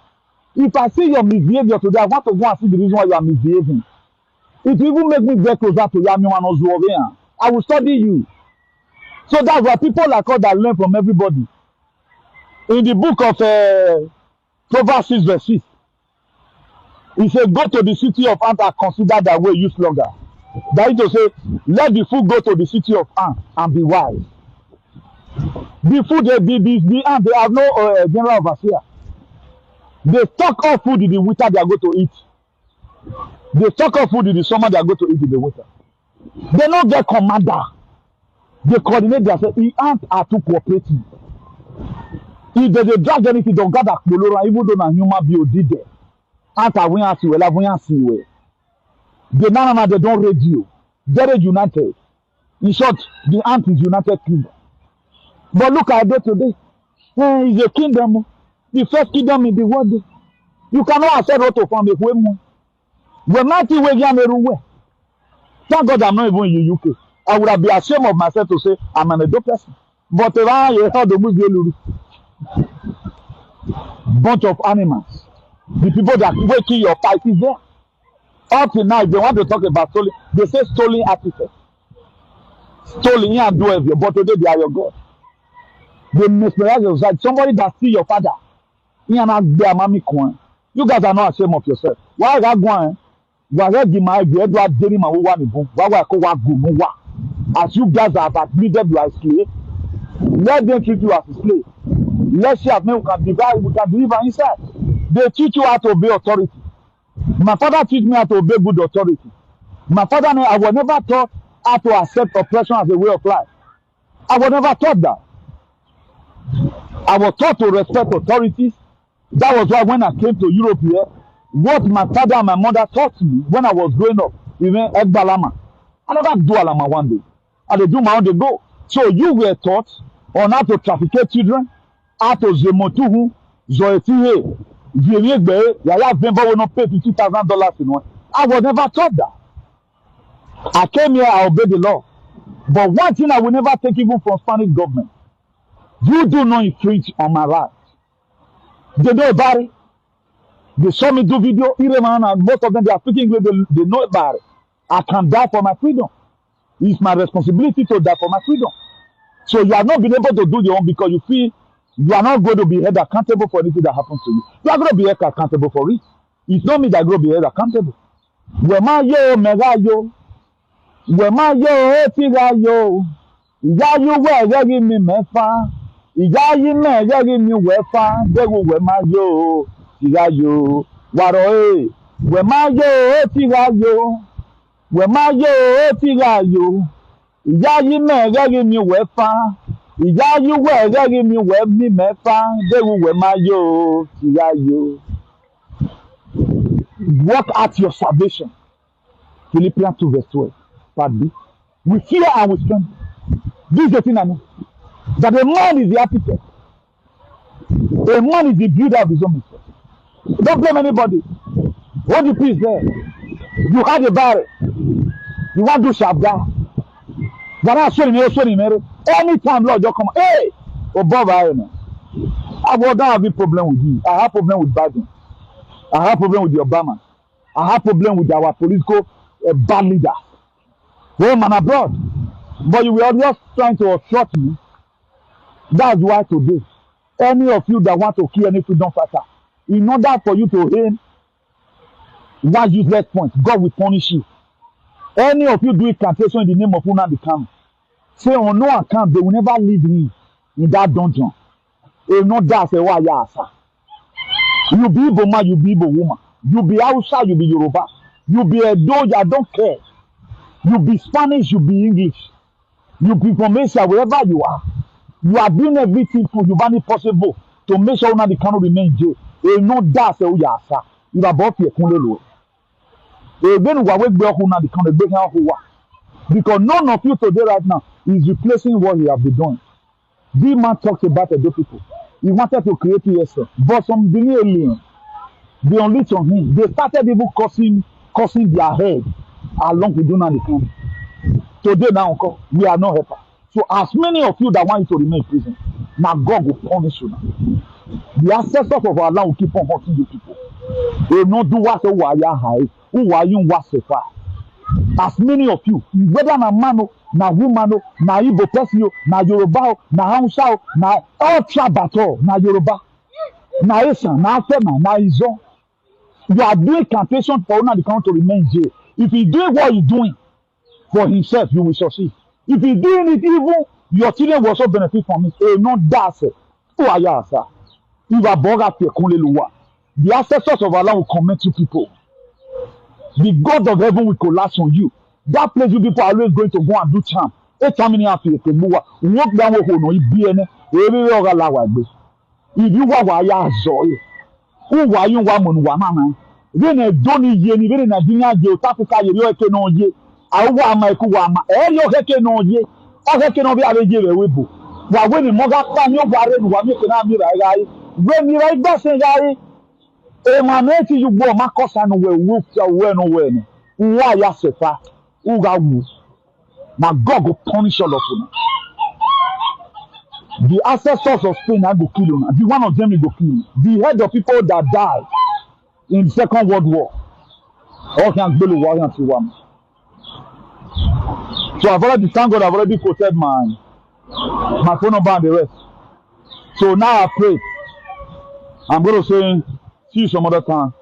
Speaker 3: If I see your misbehavior today, I want to go and see the reason why you are misbehaving. It will even make me get closer to Yami Wanozuovea. I will study you. So that's why people like us that learn from everybody. In the book of Proverbs 6 verse 6, he said, go to the city of ant and consider that way use longer. That is to say, let the fool go to the city of ant and be wise. The food, the ant, they have no general overseer. They stock up food in the winter, they are going to eat. They stock up food in the summer, they are going to eat in the winter. They don't get commander. They coordinate themselves. The ants are too cooperative. If they drag anything, they'll gather Kolora, even though a human being did there. Ants are going to see well, going to see well. They don't raid you. They're united. In short, the ant is united kingdom. But look at it today. It's a kingdom. The first kingdom in the world. You cannot accept what to form a woman. We're not everywhere. Thank God I'm not even in the UK. I would have been ashamed of myself to say I'm an adult person. But around here, how the movie bunch of animals. The people that waking your pipe is there. Up till now, if they want to talk about stolen, they say stolen artifacts. Stolen, you and do everything, but today they are your God. They mesmerize your side. Somebody that see your father. You guys are not ashamed of yourself. Why is that going? As you guys have admitted you are a slave, let them treat you as a slave. Let's see if we can deliver inside. They teach you how to obey authority. My father teach me how to obey good authority. My father, I was never taught how to accept oppression as a way of life. I was never taught that. I was taught to respect authorities. That was why when I came to Europe here, what my father and my mother taught me when I was growing up, even Egbalama. I never do Alama one day. I dey do my own, they go. So you were taught on how to trafficate children, how to zemotuhu, zoetihe, viegbe, yaya vemba will not pay $50,000 in one. I was never taught that. I came here, I obeyed the law. But one thing I will never take even from Spanish government. You do not infringe on my rights. They know about it. They saw me do video, and most of them they are speaking English, they know about it. I can die for my freedom. It's my responsibility to die for my freedom. So you have not been able to do your own because you feel you are not going to be held accountable for anything that happens to you. You are going to be held accountable for it. It's not me that going to be held accountable. Wema yo, mega yo. Wema yo, tiga yo. Ìyá yóò wẹ̀ ẹ̀rẹ́rì mi mẹ́fà. Ìyá yìí náà ẹ̀rẹ́rì mi wẹ̀fà. Dẹ́rù wẹ̀má yo, tiga yo. Wàrọ̀ ẹ̀. Wẹ̀má yo, tiga yo. Wẹ̀má yo, tiga yo. Ìyá yìí náà ẹ̀rẹ́rì mi wẹ̀fà. Ìyá yìí wẹ̀ ẹ̀rẹ́rì mi wẹ̀ mi mẹ́fà. Dẹ́rù wẹ̀má yo, tiga yo. Work out your salvation. Philippians 2 verse 12. Part B. With fear and with strength. This is the thing I know. That a man is the architect. A man is the builder of his own mistake. Don't blame anybody. Hold the peace there. You had a barrel. You want to sharp down. Anytime, Lord, you come. Hey! Above iron. I will not have a problem with you. I have problem with Biden. I have problem with the Obama. I have problem with our political bad leaders. Home and abroad. But you were just trying to obstruct me. That's why today, any of you that want to kill any freedom fighter, in order for you to aim one useless point, God will punish you. Any of you do incantation in the name of Nnamdi Kanu, say on no account they will never leave me in that dungeon. They not that say why yasa. You be Igbo man, you be Igbo woman. You be Hausa, you be Yoruba. You be Edo, I don't care. You be Spanish, you be English. You be from Asia, wherever you are. You are doing everything for you find it possible to make sure Nnamdi Kanu remain in jail. They not that say why yasa. You are both here kunle lo. Because none of you today right now is replacing what he have been doing. This man talks about the people. He wanted to create yourself. But some Benin aliens, they unleashed on him. They started even cursing their head along with Nnamdi Kanu. Today now, we are not helper. So as many of you that want you to remain in prison, now God will punish you now. The ancestors of our land will keep on hurting you people. They will not do what they high. Who are you what so far? As many of you, whether na man, na woman, na Igbo person, na Yoruba, na Hausa, na all tribe at all, na Yoruba, na Esa, na Afema, na Izo, you are doing campaign for Nnamdi Kanu to remain in jail. If he's doing what he's doing for himself, you will succeed. If he's doing it evil, your children will also benefit from it. Not that, sir. Who are you, sir? You are boga pekunleluwa. The ancestors of Allah will commend you people. The God of heaven will collapse on you. That place you people are always going to go and do charm. If you walk down with no BN, if you want why you joy, who why you want one, when a donny yen, even in a dinner, you tapica, you can on ye. I want my kuama, and your heke no ye, or heke no be a regular wibu. While when the mother can you worry, what you can have me right, when you like that, guy. Emaneti you go makosa no we wolf we no we no. Why ya sefa? Who ga wu? Now God will punish all of you. The ancestors of Spain I go kill you. The one of them will go kill you. The head of people that died in the Second World War. All can go to war until one. So I've already thank God I've already quoted my phone number and the rest. So now I pray. I'm going to say see you some other time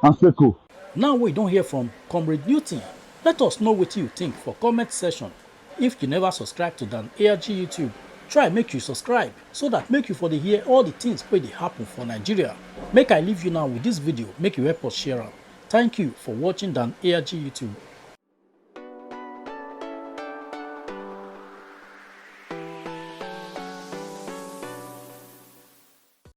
Speaker 3: and stay cool.
Speaker 1: Now we don't hear from Comrade Newton. Let us know what you think for comment section. If you never subscribe to Dan ARG YouTube, try make you subscribe so that make you for the hear all the things where they happen for Nigeria. Make I leave you now with this video, make you help us share it. Thank you for watching Dan ARG YouTube.